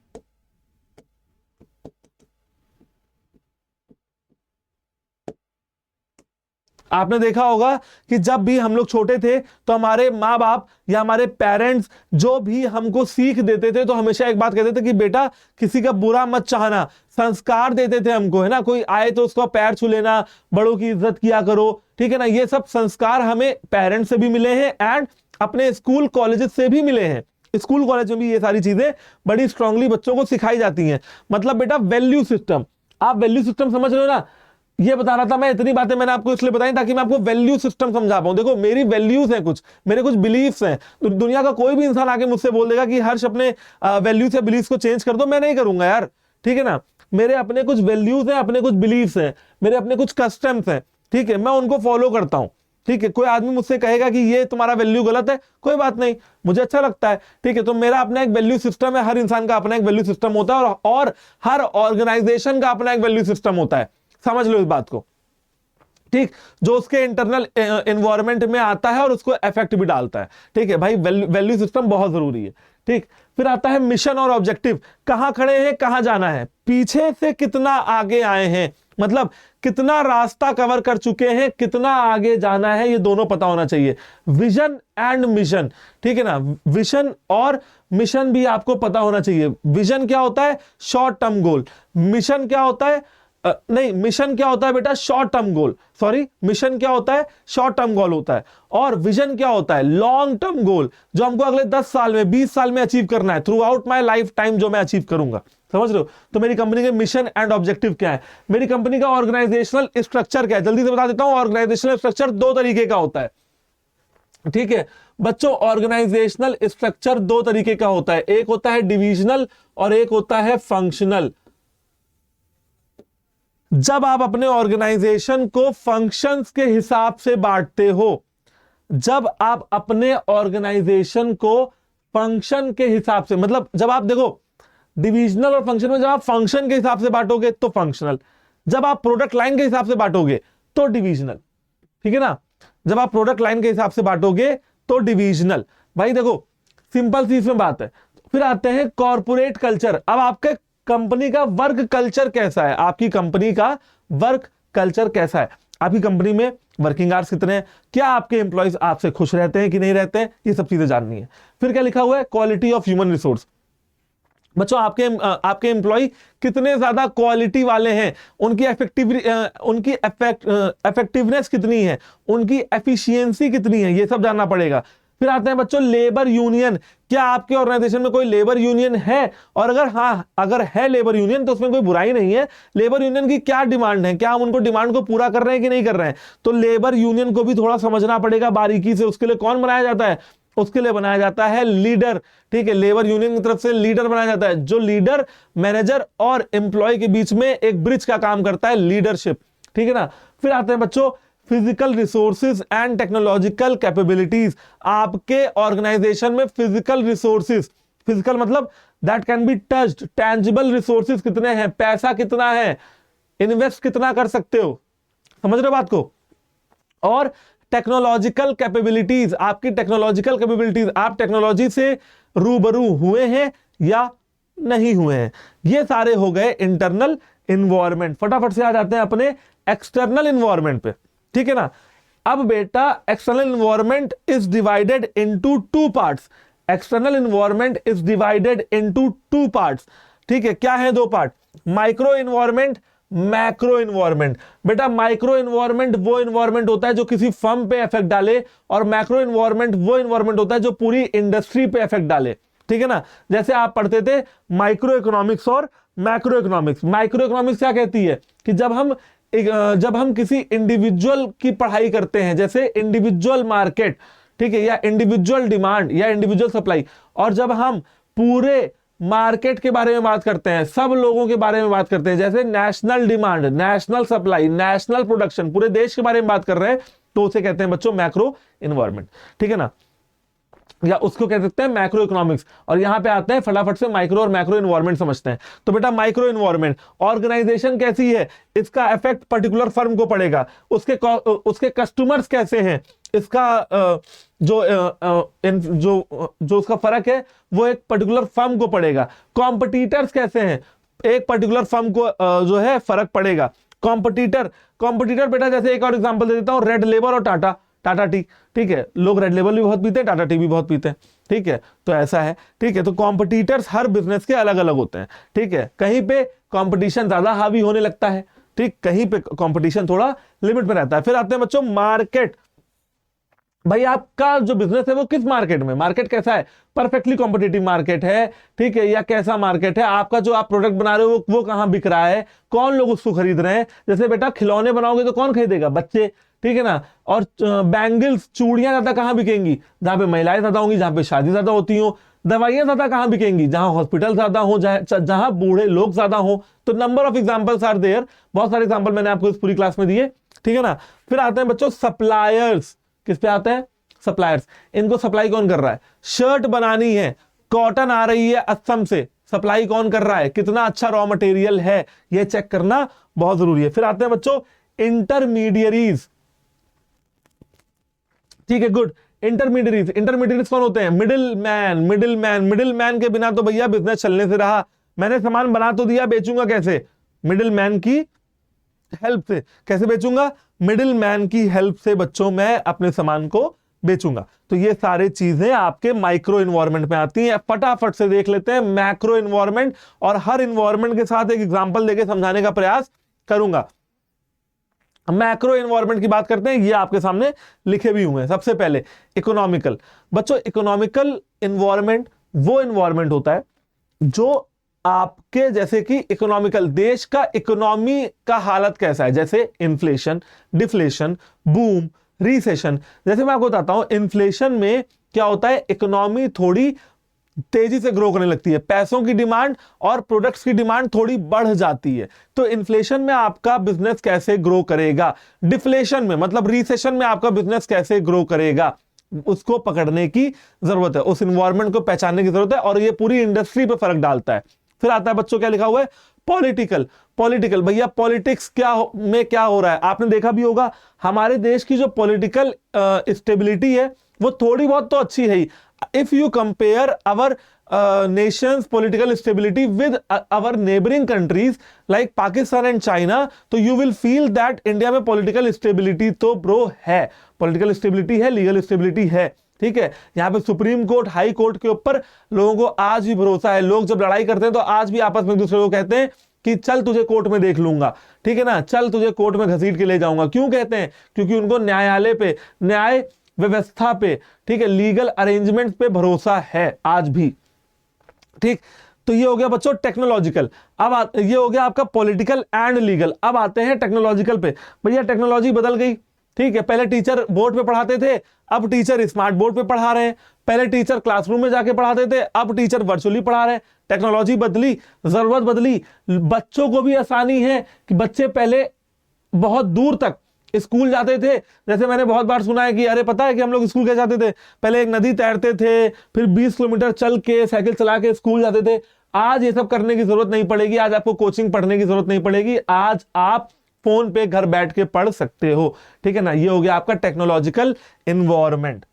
आपने देखा होगा कि जब भी हम लोग छोटे थे तो हमारे माँ बाप या हमारे पेरेंट्स जो भी हमको सीख देते थे तो हमेशा एक बात कहते थे कि बेटा किसी का बुरा मत चाहना। संस्कार देते थे हमको, है ना, कोई आए तो उसका पैर छू लेना, बड़ों की इज्जत किया करो। ठीक है ना, ये सब संस्कार हमें पेरेंट्स से भी मिले हैं एंड अपने स्कूल कॉलेजेस से भी मिले हैं। स्कूल कॉलेज में भी ये सारी चीजें बड़ी स्ट्रांगली बच्चों को सिखाई जाती हैं। मतलब बेटा वैल्यू सिस्टम, आप वैल्यू सिस्टम समझ रहे हो ना, ये बता रहा था मैं। इतनी बातें मैंने आपको इसलिए बताई ताकि मैं आपको वैल्यू सिस्टम समझा पाऊं। देखो मेरी वैल्यूज हैं, मेरे कुछ बिलीफ्स हैं। तो दुनिया का कोई भी इंसान आके मुझसे बोल देगा कि हर्ष अपने वैल्यूज या बिलीफ्स को चेंज कर दो, मैं नहीं करूंगा यार। ठीक है ना, मेरे अपने कुछ वैल्यूज हैं, अपने कुछ बिलीफ्स हैं, मेरे अपने कुछ कस्टम्स हैं। ठीक है, मैं उनको फॉलो करता हूं। ठीक है, कोई आदमी मुझसे कहेगा कि ये तुम्हारा वैल्यू गलत है, कोई बात नहीं, मुझे अच्छा लगता है। ठीक है, तो मेरा अपना एक वैल्यू सिस्टम है, हर इंसान का अपना एक वैल्यू सिस्टम होता है और हर ऑर्गेनाइजेशन का अपना एक वैल्यू सिस्टम होता है। समझ लो इस बात को। ठीक, जो उसके इंटरनल एनवायरनमेंट में आता है और उसको इफेक्ट भी डालता है। ठीक है भाई, वैल्यू सिस्टम बहुत जरूरी है। ठीक, फिर आता है मिशन और ऑब्जेक्टिव। कहां खड़े हैं, कहां जाना है, पीछे से कितना आगे आए हैं, मतलब कितना रास्ता कवर कर चुके हैं, कितना आगे जाना है, ये दोनों पता होना चाहिए। Vision and mission. ठीक है ना, विजन और मिशन भी आपको पता होना चाहिए। विजन क्या होता है? Short term goal. मिशन क्या होता है? मिशन क्या होता है बेटा? Short term goal. Sorry, mission क्या होता है? शॉर्ट टर्म गोल होता है। और विजन क्या होता है? लॉन्ग टर्म गोल, जो हमको अगले 10 साल में, 20 साल में अचीव करना है, through out my life time जो मैं अचीव करूंगा। समझ रहे हो? तो मेरी कंपनी के मिशन एंड ऑब्जेक्टिव क्या है, मेरी कंपनी का ऑर्गेनाइजेशनल स्ट्रक्चर क्या है, जल्दी से बता देता हूं। ऑर्गेनाइजेशनल स्ट्रक्चर दो तरीके का होता है। ठीक है बच्चों, ऑर्गेनाइजेशनल स्ट्रक्चर दो तरीके का होता है, एक होता है डिविजनल और एक होता है फंक्शनल। जब आप अपने ऑर्गेनाइजेशन को फंक्शंस के हिसाब से बांटते हो, जब आप अपने ऑर्गेनाइजेशन को फंक्शन के हिसाब से, मतलब जब आप देखो डिविजनल और फंक्शन में, जब आप फंक्शन के हिसाब से बांटोगे तो फंक्शनल, जब आप प्रोडक्ट लाइन के हिसाब से बांटोगे तो डिविजनल। ठीक है ना, जब आप प्रोडक्ट लाइन के हिसाब से बांटोगे तो डिविजनल। भाई देखो सिंपल सी इसमें बात है। फिर आते हैं कॉर्पोरेट कल्चर। अब आपके कंपनी का वर्क कल्चर कैसा है, आपकी कंपनी का वर्क कल्चर कैसा है, आपकी कंपनी में वर्किंग आवर्स कितने हैं, क्या आपके एम्प्लॉयज आपसे खुश रहते हैं कि नहीं रहते हैं, ये सब चीजें जाननी है। फिर क्या लिखा हुआ है, क्वालिटी ऑफ ह्यूमन रिसोर्स। बच्चों आपके एम्प्लॉय कितने ज्यादा क्वालिटी वाले हैं, उनकी इफेक्टिवनेस कितनी है, उनकी एफिशिएंसी कितनी है, ये सब जानना पड़ेगा। फिर आते हैं बच्चों लेबर यूनियन। क्या आपके ऑर्गेनाइजेशन में कोई लेबर यूनियन है, और अगर है लेबर यूनियन तो उसमें कोई बुराई नहीं है। लेबर यूनियन की क्या डिमांड है, क्या हम उनको डिमांड को पूरा कर रहे हैं कि नहीं कर रहे हैं, तो लेबर यूनियन को भी थोड़ा समझना पड़ेगा बारीकी से। उसके लिए कौन बनाया जाता है, उसके लिए बनाया जाता है लीडर। ठीक है, लेबर यूनियन की तरफ से लीडर बनाया जाता है, जो लीडर मैनेजर और एम्प्लॉय के बीच में एक ब्रिज का काम करता है, लीडरशिप। ठीक है ना। फिर आते हैं बच्चों physical resources and technological capabilities. आपके ऑर्गेनाइजेशन में फिजिकल रिसोर्सेज, फिजिकल मतलब that can be touched, tangible resources कितने हैं, पैसा कितना है, इन्वेस्ट कितना कर सकते हो, समझ रहे हो बात को। और टेक्नोलॉजिकल कैपेबिलिटीज, आपकी टेक्नोलॉजिकल कैपेबिलिटीज, आप टेक्नोलॉजी से रूबरू हुए हैं या नहीं हुए हैं। ये सारे हो गए इंटरनल इन्वायरमेंट। फटाफट से आ जाते हैं अपने एक्सटर्नल इन्वायरमेंट पे। ठीक है ना। अब बेटा external environment is divided into two parts. External environment is divided into two parts. ठीक है, क्या है दो part, micro environment, macro environment. बेटा माइक्रो इन्वायरमेंट वो इन्वायरमेंट होता है जो किसी फर्म पे इफेक्ट डाले, और मैक्रो इन्वायरमेंट वो इन्वायरमेंट होता है जो पूरी इंडस्ट्री पे इफेक्ट डाले। ठीक है ना। जैसे आप पढ़ते थे माइक्रो इकोनॉमिक्स और मैक्रो इकोनॉमिक्स। माइक्रो इकोनॉमिक्स क्या कहती है कि जब हम किसी इंडिविजुअल की पढ़ाई करते हैं, जैसे इंडिविजुअल मार्केट, ठीक है, या इंडिविजुअल डिमांड या इंडिविजुअल सप्लाई, और जब हम पूरे मार्केट के बारे में बात करते हैं, सब लोगों के बारे में बात करते हैं, जैसे national demand, national supply, national production, पूरे देश के बारे में बात कर रहे हैं, तो उसे कहते हैं बच्चों मैक्रो इन्वायरमेंट। ठीक है ना, या उसको कह सकते हैं मैक्रो इकोनॉमिक्स। और यहां पे आते हैं फटाफट से माइक्रो और मैक्रो इन्वायरमेंट समझते हैं। तो बेटा माइक्रो इन्वायरमेंट, ऑर्गेनाइजेशन कैसी है, इसका इफेक्ट पर्टिकुलर फर्म को पड़ेगा, उसके कस्टमर्स कैसे हैं, इसका जो उसका फर्क है वो एक पर्टिकुलर फर्म को पड़ेगा। कॉम्पिटिटर्स कैसे हैं, एक पर्टिकुलर फर्म को जो है फर्क पड़ेगा। कॉम्पिटिटर बेटा जैसे एक और एग्जांपल दे देता हूं, रेड लेबल और टाटा टी। ठीक है, लोग रेड लेबल भी बहुत पीते हैं, टाटा टी भी बहुत पीते हैं। ठीक है, तो ऐसा है। ठीक है, तो कॉम्पिटिटर्स हर बिजनेस के अलग अलग होते हैं। ठीक है, कहीं पे कंपटीशन ज्यादा हावी होने लगता है, ठीक, कहीं पे कंपटीशन थोड़ा लिमिट में रहता है। फिर आते हैं बच्चों मार्केट। भाई आपका जो बिजनेस है वो किस मार्केट में, मार्केट कैसा है, परफेक्टली कॉम्पिटिटिव मार्केट है, ठीक है, या कैसा मार्केट है, आपका जो आप प्रोडक्ट बना रहे हो वो कहां बिक रहा है, कौन लोग उसको खरीद रहे हैं। जैसे बेटा खिलौने बनाओगे तो कौन खरीदेगा, बच्चे। ठीक है ना। और बैंगल्स, चूड़ियां ज्यादा कहां बिकेंगी, जहां पे महिलाएं ज्यादा होंगी, जहां पे शादी ज्यादा होती हो। दवाइयां ज्यादा कहां बिकेंगी, जहां हॉस्पिटल ज्यादा हो, जहां बूढ़े लोग ज्यादा हो। तो number of examples are there, बहुत सारे एग्जांपल मैंने आपको इस पूरी क्लास में दिए। ठीक है ना। फिर आते हैं बच्चों सप्लायर्स। किस पे आते हैं, सप्लायर्स। इनको सप्लाई कौन कर रहा है, शर्ट बनानी है, कॉटन आ रही है असम से, सप्लाई कौन कर रहा है, कितना अच्छा रॉ मटेरियल है, यह चेक करना बहुत जरूरी है। फिर आते हैं बच्चों इंटरमीडियरीज। ठीक है, गुड। इंटरमीडियरीज कौन होते हैं, मिडिल मैन के बिना तो भैया बिजनेस चलने से रहा। मैंने सामान बना तो दिया, बेचूंगा कैसे, मिडिल मैन की हेल्प से। कैसे बेचूंगा, मिडिल मैन की हेल्प से बच्चों मैं अपने सामान को बेचूंगा। तो ये सारी चीजें आपके माइक्रो इन्वायरमेंट में आती हैं। फटाफट से देख लेते हैं मैक्रो इन्वायरमेंट, और हर इन्वायरमेंट के साथ एक एग्जांपल देके समझाने का प्रयास करूंगा। मैक्रो इन्वायरमेंट की बात करते हैं, ये आपके सामने लिखे भी हुए हैं। सबसे पहले इकोनॉमिकल। बच्चों इकोनॉमिकल इन्वायरमेंट वो इन्वायरमेंट होता है जो आपके, जैसे कि इकोनॉमिकल, देश का इकोनॉमी का हालत कैसा है, जैसे इन्फ्लेशन, डिफ्लेशन, बूम, रिसेशन। जैसे मैं आपको बताता हूं, इन्फ्लेशन में क्या होता है, इकोनॉमी थोड़ी तेजी से ग्रो करने लगती है, पैसों की डिमांड और प्रोडक्ट्स की डिमांड थोड़ी बढ़ जाती है। तो इन्फ्लेशन में आपका बिजनेस कैसे ग्रो करेगा, डिफ्लेशन में मतलब रिसेशन में आपका बिजनेस कैसे ग्रो करेगा, उसको पकड़ने की जरूरत है, उस इन्वायरमेंट को पहचानने की जरूरत है, और ये पूरी इंडस्ट्री पे फर्क डालता है। फिर आता है बच्चों क्या लिखा हुआ है, पॉलिटिकल। भैया पॉलिटिक्स में क्या हो रहा है, आपने देखा भी होगा हमारे देश की जो पॉलिटिकल स्टेबिलिटी है वो थोड़ी बहुत तो अच्छी है ही। If you compare our nations political stability with our neighboring countries like Pakistan and China, तो you will feel that India में political stability तो ब्रो है, political stability है, legal stability है, ठीक है। यहाँ पे सुप्रीम कोर्ट, हाई कोर्ट के ऊपर लोगों को आज भी भरोसा है। लोग जब लड़ाई करते हैं तो आज भी आपस में एक दूसरे को कहते हैं कि चल तुझे कोर्ट में देख लूंगा, ठीक है ना, चल तुझे कोर्ट में घसीट के ले जाऊंगा। क्यों कहते हैं? क्योंकि उनको न्यायालय पे, न्याय व्यवस्था पे, ठीक है, लीगल अरेंजमेंट पे भरोसा है आज भी, ठीक। तो ये हो गया बच्चों टेक्नोलॉजिकल। अब ये हो गया आपका पॉलिटिकल एंड लीगल। अब आते हैं टेक्नोलॉजिकल पे। भैया टेक्नोलॉजी बदल गई, ठीक है। पहले टीचर बोर्ड पे पढ़ाते थे, अब टीचर स्मार्ट बोर्ड पे पढ़ा रहे हैं। पहले टीचर क्लासरूम में जाके पढ़ाते थे, अब टीचर वर्चुअली पढ़ा रहे हैं। टेक्नोलॉजी बदली, जरूरत बदली, बच्चों को भी आसानी है कि बच्चे पहले बहुत दूर तक स्कूल जाते थे। जैसे मैंने बहुत बार सुना है कि अरे पता है कि हम लोग स्कूल कैसे जाते थे, पहले एक नदी तैरते थे, फिर 20 किलोमीटर चल के साइकिल चला के स्कूल जाते थे। आज ये सब करने की जरूरत नहीं पड़ेगी, आज आपको कोचिंग पढ़ने की जरूरत नहीं पड़ेगी, आज आप फोन पे घर बैठ के पढ़ सकते हो, ठीक है ना। ये हो गया आपका टेक्नोलॉजिकल इन्वायरमेंट,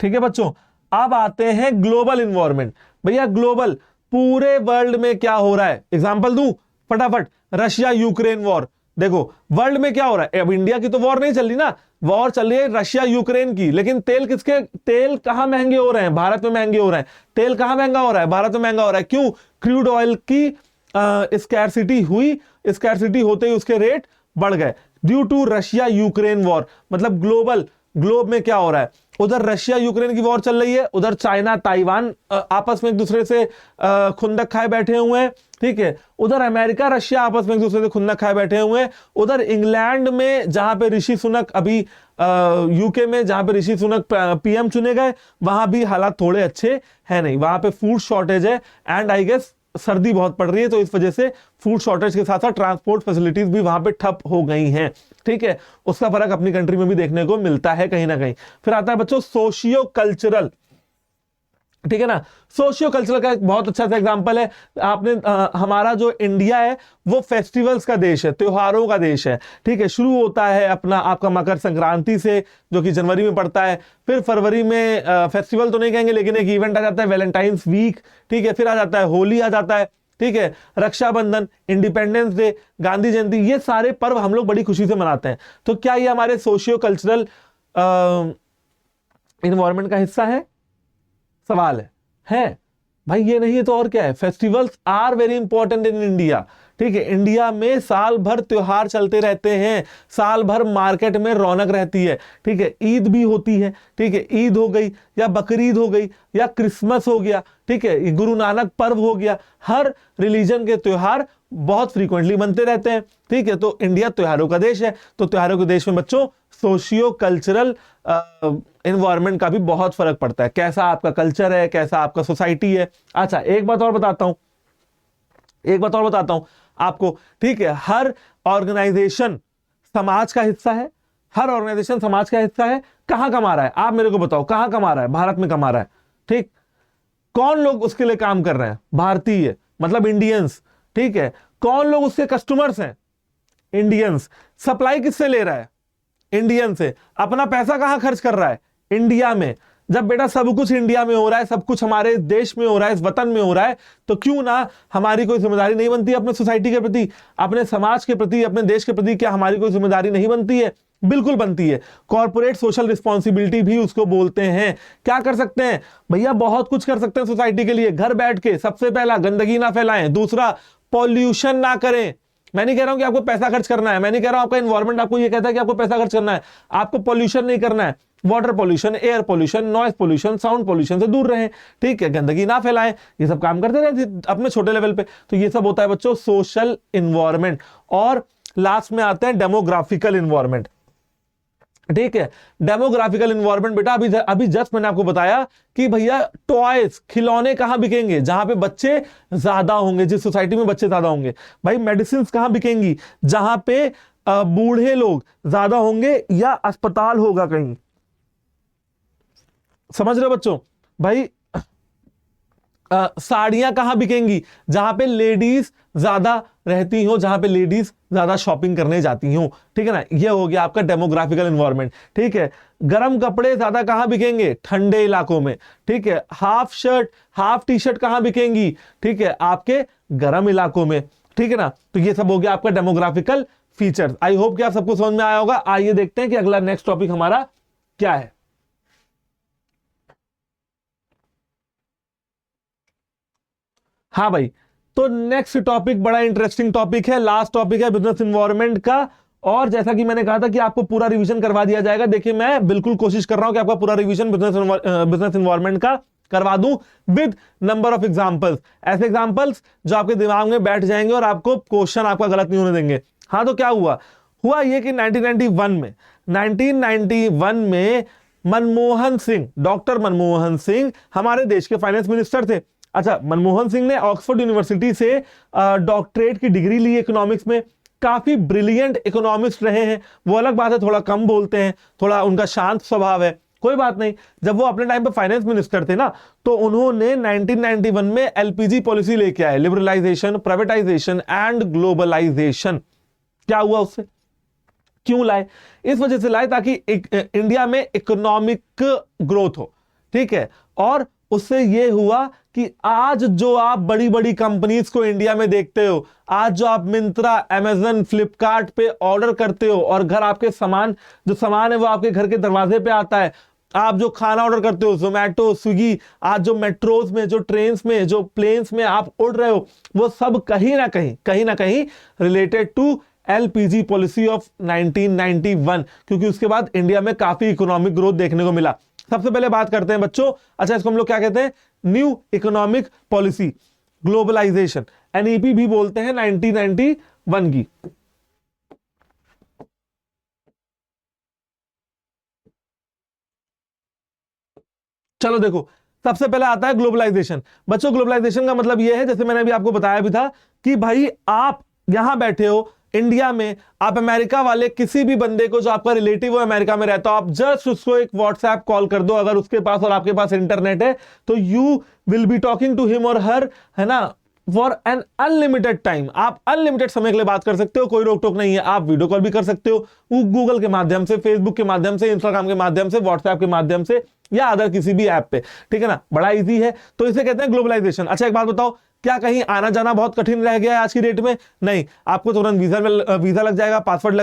ठीक है बच्चों। अब आते हैं ग्लोबल इन्वायरमेंट। भैया ग्लोबल, पूरे वर्ल्ड में क्या हो रहा है, एग्जांपल दूं फटाफट, रशिया यूक्रेन वॉर। देखो वर्ल्ड में क्या हो रहा है, अब इंडिया की तो वॉर नहीं चल रही ना, वॉर चल रही है रशिया यूक्रेन की, लेकिन तेल कहां महंगे हो रहे हैं, भारत में महंगे हो रहे हैं। तेल कहां महंगा हो रहा है, भारत में महंगा हो रहा है। क्यों? क्रूड ऑयल की स्कैरसिटी हुई, स्कैरसिटी होते ही उसके रेट बढ़ गए due to Russia Ukraine war. मतलब ग्लोब में क्या हो रहा है, उधर रशिया यूक्रेन की वॉर चल रही है, उधर चाइना ताइवान आपस में एक दूसरे से खुंदक खाए बैठे हुए हैं, ठीक है। उधर अमेरिका रशिया आपस में एक दूसरे से खुंदक खाए बैठे हुए हैं। उधर इंग्लैंड में जहां पे ऋषि सुनक, अभी यूके में जहां पे ऋषि सुनक पीएम चुने गए, वहां भी हालात थोड़े अच्छे है नहीं, वहां पे फूड शॉर्टेज है एंड आई गेस सर्दी बहुत पड़ रही है, तो इस वजह से फूड शॉर्टेज के साथ साथ ट्रांसपोर्ट फैसिलिटीज भी वहां पे ठप हो गई हैं, ठीक है। उसका फर्क अपनी कंट्री में भी देखने को मिलता है कहीं ना कहीं। फिर आता है बच्चों सोशियो कल्चरल, ठीक है ना। सोशियो कल्चरल का एक बहुत अच्छा सा एग्जांपल है आपने, हमारा जो इंडिया है वो फेस्टिवल्स का देश है, त्योहारों का देश है, ठीक है। शुरू होता है अपना आपका मकर संक्रांति से, जो कि जनवरी में पड़ता है। फिर फरवरी में फेस्टिवल तो नहीं कहेंगे, लेकिन एक इवेंट आ जाता है वैलेंटाइंस वीक, ठीक है। फिर आ जाता है होली आ जाता है, ठीक है, रक्षाबंधन, इंडिपेंडेंस डे, गांधी जयंती, ये सारे पर्व हम लोग बड़ी खुशी से मनाते हैं। तो क्या ये हमारे सोशियो कल्चरल इन्वायरमेंट का हिस्सा है? सवाल है भाई, ये नहीं है तो और क्या है। Festivals are very important in India, ठीक है। इंडिया में साल भर त्योहार चलते रहते हैं, साल भर मार्केट में रौनक रहती है, ठीक है। ईद भी होती है, ठीक है, ईद हो गई या बकरीद हो गई या क्रिसमस हो गया, ठीक है, गुरु नानक पर्व हो गया। हर रिलीजन के त्योहार बहुत फ्रीक्वेंटली बनते रहते हैं, ठीक है। तो इंडिया त्योहारों का देश है, तो त्योहारों के देश में बच्चों सोशियो कल्चरल एनवायरनमेंट का भी बहुत फर्क पड़ता है, कैसा आपका कल्चर है, कैसा आपका सोसाइटी है। अच्छा एक बात और बताता हूं आपको, ठीक है। हर ऑर्गेनाइजेशन समाज का हिस्सा है, हर ऑर्गेनाइजेशन समाज का हिस्सा है। कहां कमा रहा है, आप मेरे को बताओ कहां कमा रहा है? भारत में कमा रहा है, ठीक। कौन लोग उसके लिए काम कर रहे हैं? भारतीय, मतलब इंडियंस, ठीक है। कौन लोग उसके कस्टमर्स हैं? इंडियंस। सप्लाई किससे ले रहा है? इंडियन से। अपना पैसा कहां खर्च कर रहा है? इंडिया में। जब बेटा सब कुछ इंडिया में हो रहा है, सब कुछ हमारे देश में हो रहा है, इस वतन में हो रहा है, तो क्यों ना हमारी कोई जिम्मेदारी नहीं बनती अपने सोसाइटी के प्रति, अपने समाज के प्रति, अपने देश के प्रति? क्या हमारी कोई जिम्मेदारी नहीं बनती है? बिल्कुल बनती है। कॉर्पोरेट सोशल रिस्पॉन्सिबिलिटी भी उसको बोलते हैं। क्या कर सकते हैं भैया? बहुत कुछ कर सकते हैं सोसाइटी के लिए। घर बैठ के सबसे पहला गंदगी ना फैलाएं, दूसरा पॉल्यूशन ना करें। मैं नहीं कह रहा हूं कि आपको पैसा खर्च करना है, मैं नहीं कह रहा हूं आपका एनवायरमेंट आपको ये कहता है कि आपको पैसा खर्च करना है। आपको पॉल्यूशन नहीं करना है, water pollution, air pollution, noise pollution, sound pollution से दूर रहें, ठीक है। गंदगी ना फैलाएं, ये सब काम करते रहे अपने छोटे लेवल पे। तो ये सब होता है बच्चों सोशल इन्वायरमेंट। और लास्ट में आते हैं डेमोग्राफिकल इन्वायरमेंट, ठीक है। डेमोग्राफिकल इन्वायरमेंट बेटा अभी जस्ट मैंने आपको बताया कि भैया टॉयज, खिलौने कहां बिकेंगे? जहां पे बच्चे ज्यादा होंगे, जिस सोसाइटी में बच्चे ज्यादा होंगे। भाई मेडिसिन कहां बिकेंगी? जहां पे बूढ़े लोग ज्यादा होंगे या अस्पताल होगा कहीं। समझ रहे हो बच्चों? भाई साड़ियां कहां बिकेंगी? जहां पे लेडीज ज्यादा रहती हो जहां पे लेडीज ज्यादा शॉपिंग करने जाती हो, ठीक है ना। ये हो गया आपका डेमोग्राफिकल एनवायरनमेंट, ठीक है। गर्म कपड़े ज्यादा कहां बिकेंगे, ठंडे इलाकों में, ठीक है। Half shirt half T shirt कहां बिकेंगी, ठीक है, आपके गर्म इलाकों में, ठीक है ना। तो ये सब हो गया आपका डेमोग्राफिकल फीचर्स। आई होप कि आप सबको समझ में आया होगा। आइए देखते हैं कि अगला नेक्स्ट टॉपिक हमारा क्या है। हाँ भाई, तो नेक्स्ट टॉपिक बड़ा इंटरेस्टिंग टॉपिक है, लास्ट टॉपिक है बिजनेस इन्वायरमेंट का। और जैसा कि मैंने कहा था कि आपको पूरा रिवीजन करवा दिया जाएगा, देखिए मैं बिल्कुल कोशिश कर रहा हूं कि आपका पूरा रिवीजन बिजनेस इन्वायरमेंट का करवा दूं विद नंबर ऑफ एग्जांपल्स, ऐसे एग्जांपल्स जो आपके दिमाग में बैठ जाएंगे और आपको क्वेश्चन आपका गलत नहीं होने देंगे। हाँ, तो क्या हुआ ये कि 1991 में मनमोहन सिंह, डॉक्टर मनमोहन सिंह हमारे देश के फाइनेंस मिनिस्टर थे। अच्छा, मनमोहन सिंह ने ऑक्सफोर्ड यूनिवर्सिटी से डॉक्टरेट की डिग्री ली इकोनॉमिक्स में, काफी ब्रिलियंट इकोनॉमिस्ट रहे हैं। वो अलग बात है, थोड़ा कम बोलते हैं, थोड़ा उनका शांत स्वभाव है, कोई बात नहीं। जब वो अपने टाइम पे फाइनेंस मिनिस्टर थे ना, तो उन्होंने 1991 में एलपीजी पॉलिसी लेके आए, लिबरलाइजेशन, प्राइवेटाइजेशन एंड ग्लोबलाइजेशन। क्या हुआ उससे, क्यों लाए? इस वजह से लाए ताकि इंडिया में इकोनॉमिक ग्रोथ हो, ठीक है। और उससे ये हुआ कि आज जो आप बड़ी बड़ी कंपनीज को इंडिया में देखते हो, आज जो आप मिंत्रा, अमेजन, फ्लिपकार्ट पे ऑर्डर करते हो और घर आपके सामान है वो आपके घर के दरवाजे पे आता है। आप जो खाना ऑर्डर करते हो, जोमैटो, स्विगी, आज जो मेट्रोज में, जो ट्रेन्स में, जो प्लेन्स में आप उड़ रहे हो, वो सब कहीं ना कहीं related to LPG policy of 1991, क्योंकि उसके बाद इंडिया में काफी इकोनॉमिक ग्रोथ देखने को मिला। सबसे पहले बात करते हैं बच्चों, अच्छा इसको हम लोग क्या कहते हैं, new economic policy, globalisation, NEP भी बोलते हैं 1991 की। चलो देखो, सबसे पहले आता है ग्लोबलाइजेशन। बच्चों ग्लोबलाइजेशन का मतलब यह है, जैसे मैंने अभी आपको बताया भी था, कि भाई आप यहां बैठे हो इंडिया में, आप अमेरिका वाले किसी भी बंदे को जो आपका रिलेटिव हो अमेरिका में रहता हो, आप जस्ट उसको एक व्हाट्सएप कॉल कर दो, अगर उसके पास और आपके पास इंटरनेट है, तो you will be talking to him और हर, है ना, फॉर एन अनलिमिटेड टाइम। आप अनलिमिटेड समय के लिए बात कर सकते हो, कोई रोक टोक नहीं है। आप वीडियो कॉल भी कर सकते हो गूगल के माध्यम से, फेसबुक के माध्यम से, इंस्टाग्राम के माध्यम से, व्हाट्सएप के माध्यम से, या अदर किसी भी ऐप पे, ठीक है ना, बड़ा इजी है। तो इसे कहते हैं ग्लोबलाइजेशन। अच्छा एक बात बताओ, क्या कहीं आना जाना बहुत कठिन रह गया है आज की डेट में? नहीं, आपको तुरंत वीजा लग जाएगा, पासपोर्ट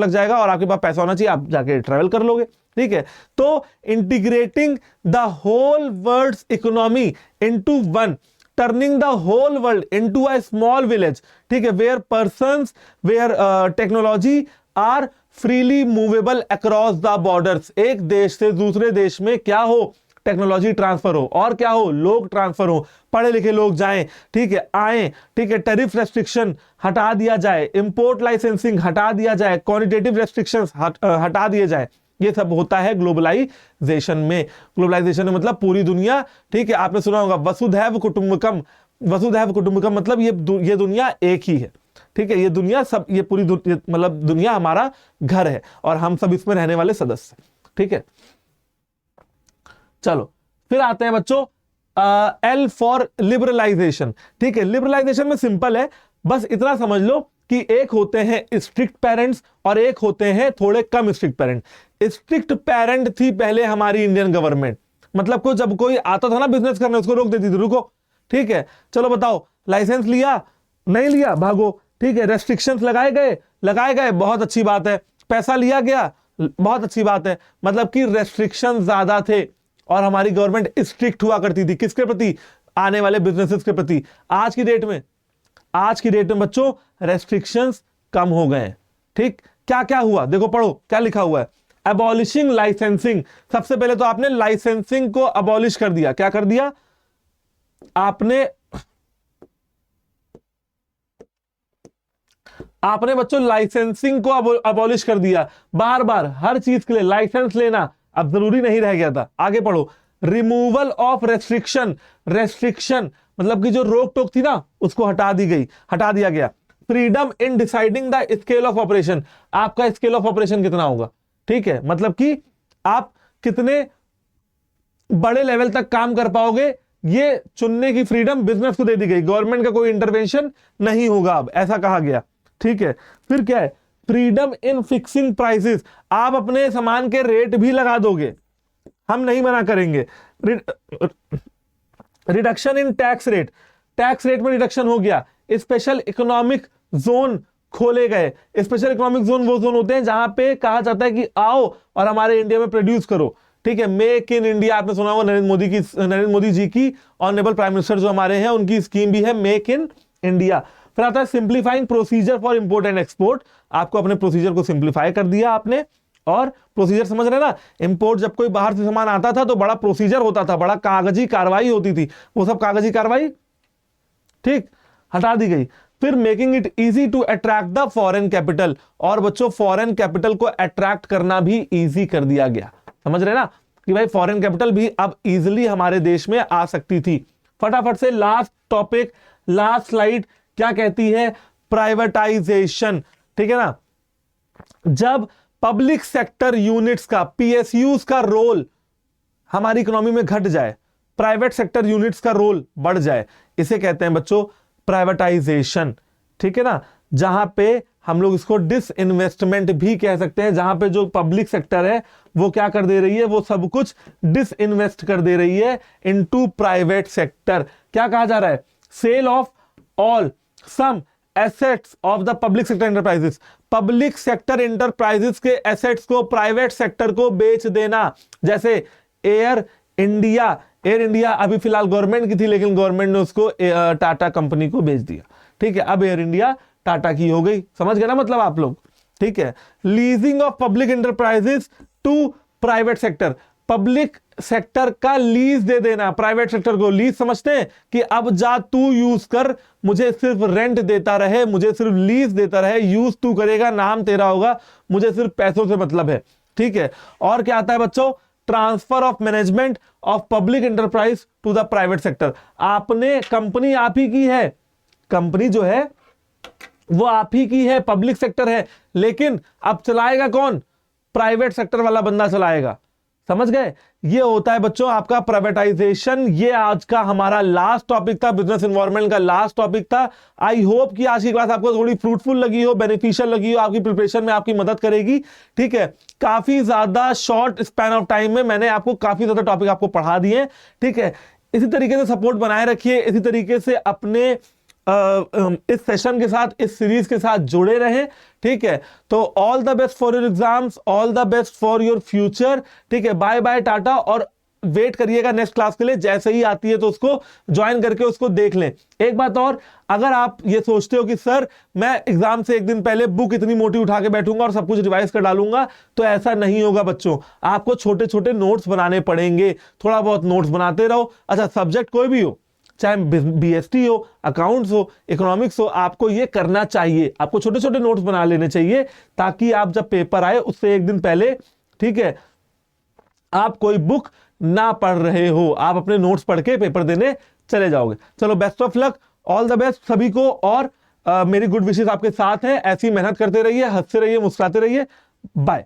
लग जाएगा और आपके पास पैसा होना चाहिए, आप जाके ट्रैवल कर लोगे, ठीक है। तो integrating the whole world's economy into one, turning the whole world into a small village, ठीक है, where persons, where technology are freely movable across the borders. एक देश से दूसरे देश में क्या हो, टेक्नोलॉजी ट्रांसफर हो, और क्या हो, लोग ट्रांसफर हो, पढ़े लिखे लोग जाएं, ठीक है, आए, ठीक है, टैरिफ रेस्ट्रिक्शन हटा दिया जाए, इंपोर्ट लाइसेंसिंग हटा दिया जाए, क्वांटिटेटिव रेस्ट्रिक्शंस हटा दिए जाए। ये सब होता है ग्लोबलाइजेशन में। ग्लोबलाइजेशन में मतलब पूरी दुनिया, ठीक है, आपने सुना होगा वसुधैव कुटुंबकम। वसुधैव कुटुंबकम मतलब ये दुनिया एक ही है, ठीक है, ये दुनिया सब, ये पूरी मतलब दुनिया हमारा घर है और हम सब इसमें रहने वाले सदस्य, ठीक है। चलो फिर आते हैं बच्चों एल फॉर लिबरलाइजेशन, ठीक है। लिबरलाइजेशन में सिंपल है, बस इतना समझ लो कि एक होते हैं स्ट्रिक्ट पेरेंट्स और एक होते हैं थोड़े कम स्ट्रिक्ट पेरेंट। स्ट्रिक्ट पेरेंट थी पहले हमारी इंडियन गवर्नमेंट, मतलब को जब कोई आता था ना बिजनेस करने, उसको रोक देती थी, रुको, ठीक है, चलो बताओ, लाइसेंस लिया, नहीं लिया, भागो, ठीक है, रेस्ट्रिक्शंस लगाए गए, बहुत अच्छी बात है, पैसा लिया गया, बहुत अच्छी बात है, मतलब कि रेस्ट्रिक्शन ज्यादा थे और हमारी गवर्नमेंट स्ट्रिक्ट हुआ करती थी किसके प्रति, आने वाले बिजनेसेस के प्रति। आज की डेट में बच्चों रेस्ट्रिक्शंस कम हो गए हैं, ठीक। क्या क्या हुआ देखो, पढ़ो क्या लिखा हुआ है, अबॉलिशिंग लाइसेंसिंग। सबसे पहले तो आपने लाइसेंसिंग को अबॉलिश कर दिया। क्या कर दिया आपने बच्चों लाइसेंसिंग को अबॉलिश कर दिया। बार बार हर चीज के लिए लाइसेंस लेना अब जरूरी नहीं रह गया था। आगे पढ़ो, रिमूवल ऑफ रेस्ट्रिक्शन मतलब कि जो रोक टोक थी ना, उसको हटा दिया गया। Freedom in deciding the scale of operation, आपका स्केल ऑफ ऑपरेशन कितना होगा, ठीक है, मतलब कि आप कितने बड़े लेवल तक काम कर पाओगे, ये चुनने की फ्रीडम बिजनेस को दे दी गई, गवर्नमेंट का कोई इंटरवेंशन नहीं होगा अब, ऐसा कहा गया। ठीक है, फिर क्या है, फ्रीडम इन फिक्सिंग प्राइसेस, आप अपने सामान के रेट भी लगा दोगे, हम नहीं मना करेंगे। Reduction in tax rate, tax rate में रिडक्शन हो गया। स्पेशल इकोनॉमिक जोन खोले गए। स्पेशल इकोनॉमिक जोन वो जोन होते हैं जहां पे कहा जाता है कि आओ और हमारे इंडिया में प्रोड्यूस करो। ठीक है, मेक इन इंडिया आपने सुना होगा, नरेंद्र मोदी जी की ऑनरेबल प्राइम मिनिस्टर जो हमारे हैं उनकी स्कीम भी है मेक इन इंडिया। फिर आता है simplifying procedure for import and export, आपको अपने प्रोसीजर को सिंप्लीफाई कर दिया आपने। और प्रोसीजर समझ रहे ना, इंपोर्ट जब कोई बाहर से सामान आता था तो बड़ा प्रोसीजर होता था, बड़ा कागजी कार्रवाई होती थी, वो सब कागजी कार्रवाई ठीक हटा दी गई। फिर making it easy to attract the foreign capital, और बच्चों फॉरेन कैपिटल को अट्रैक्ट करना भी इजी कर दिया गया। समझ रहे ना कि भाई फॉरेन कैपिटल भी अब इजीली हमारे देश में आ सकती थी। फटाफट से लास्ट टॉपिक, लास्ट स्लाइड क्या कहती है, प्राइवेटाइजेशन। ठीक है ना, जब पब्लिक सेक्टर यूनिट्स का, पीएसयूज का रोल हमारी इकोनॉमी में घट जाए, प्राइवेट सेक्टर यूनिट्स का रोल बढ़ जाए, इसे कहते हैं बच्चों प्राइवेटाइजेशन। ठीक है ना, जहां पे हम लोग इसको डिसइन्वेस्टमेंट भी कह सकते हैं, जहां पे जो पब्लिक सेक्टर है वो क्या कर दे रही है, वो सब कुछ डिसइन्वेस्ट कर दे रही है इनटू प्राइवेट सेक्टर। क्या कहा जा रहा है, sale of all some assets of the public sector enterprises, public sector enterprises के एसेट्स को प्राइवेट सेक्टर को बेच देना। जैसे एयर इंडिया, एयर इंडिया अभी फिलहाल गवर्नमेंट की थी, लेकिन गवर्नमेंट ने उसको टाटा कंपनी को बेच दिया। ठीक है, अब एयर इंडिया टाटा की हो गई। समझ गए ना मतलब आप लोग। ठीक है, leasing of public enterprises to private sector, public sector का लीज दे देना प्राइवेट सेक्टर को। लीज समझते हैं कि अब जा तू यूज कर, मुझे सिर्फ रेंट देता रहे, मुझे सिर्फ लीज देता रहे, यूज तू करेगा, नाम तेरा होगा, मुझे सिर्फ पैसों से मतलब है। ठीक है, और क्या आता है बच्चों, transfer of management of public enterprise to the private sector. आपने कंपनी आप ही की है, कंपनी जो है वो आप ही की है, पब्लिक सेक्टर है, लेकिन अब चलाएगा कौन, प्राइवेट सेक्टर वाला बंदा चलाएगा। समझ गए, ये होता है बच्चों आपका प्राइवेटाइजेशन। ये आज का हमारा लास्ट टॉपिक था, बिजनेस एनवायरनमेंट का लास्ट टॉपिक था। आई होप कि आज की क्लास आपको थोड़ी फ्रूटफुल लगी हो, बेनिफिशियल लगी हो, आपकी प्रिपरेशन में आपकी मदद करेगी। ठीक है, काफी ज्यादा शॉर्ट स्पैन ऑफ टाइम में मैंने आपको काफी ज्यादा टॉपिक आपको पढ़ा दिए। ठीक है, इसी तरीके से सपोर्ट बनाए रखिए, इसी तरीके से अपने इस सेशन के साथ, इस सीरीज के साथ जुड़े रहें। ठीक है, तो all the best for your exams, all the best for your future. ठीक है, बाय बाय, टाटा, और वेट करिएगा नेक्स्ट क्लास के लिए, जैसे ही आती है तो उसको ज्वाइन करके उसको देख लें। एक बात और, अगर आप ये सोचते हो कि सर मैं एग्जाम से एक दिन पहले बुक इतनी मोटी उठा के बैठूंगा और सब कुछ रिवाइज कर डालूंगा, तो ऐसा नहीं होगा बच्चों। आपको छोटे छोटे नोट्स बनाने पड़ेंगे, थोड़ा बहुत नोट्स बनाते रहो। अच्छा, सब्जेक्ट कोई भी हो, चाहे बीएसटी हो, अकाउंट्स हो, इकोनॉमिक्स हो, आपको ये करना चाहिए। आपको छोटे छोटे नोट्स बना लेने चाहिए, ताकि आप जब पेपर आए उससे एक दिन पहले, ठीक है, आप कोई बुक ना पढ़ रहे हो, आप अपने नोट्स पढ़ के पेपर देने चले जाओगे। चलो, best of luck, all the best सभी को, और मेरी गुड विशेस आपके साथ है। ऐसी मेहनत करते रहिए, हंसते रहिए, मुस्कुराते रहिए। बाय।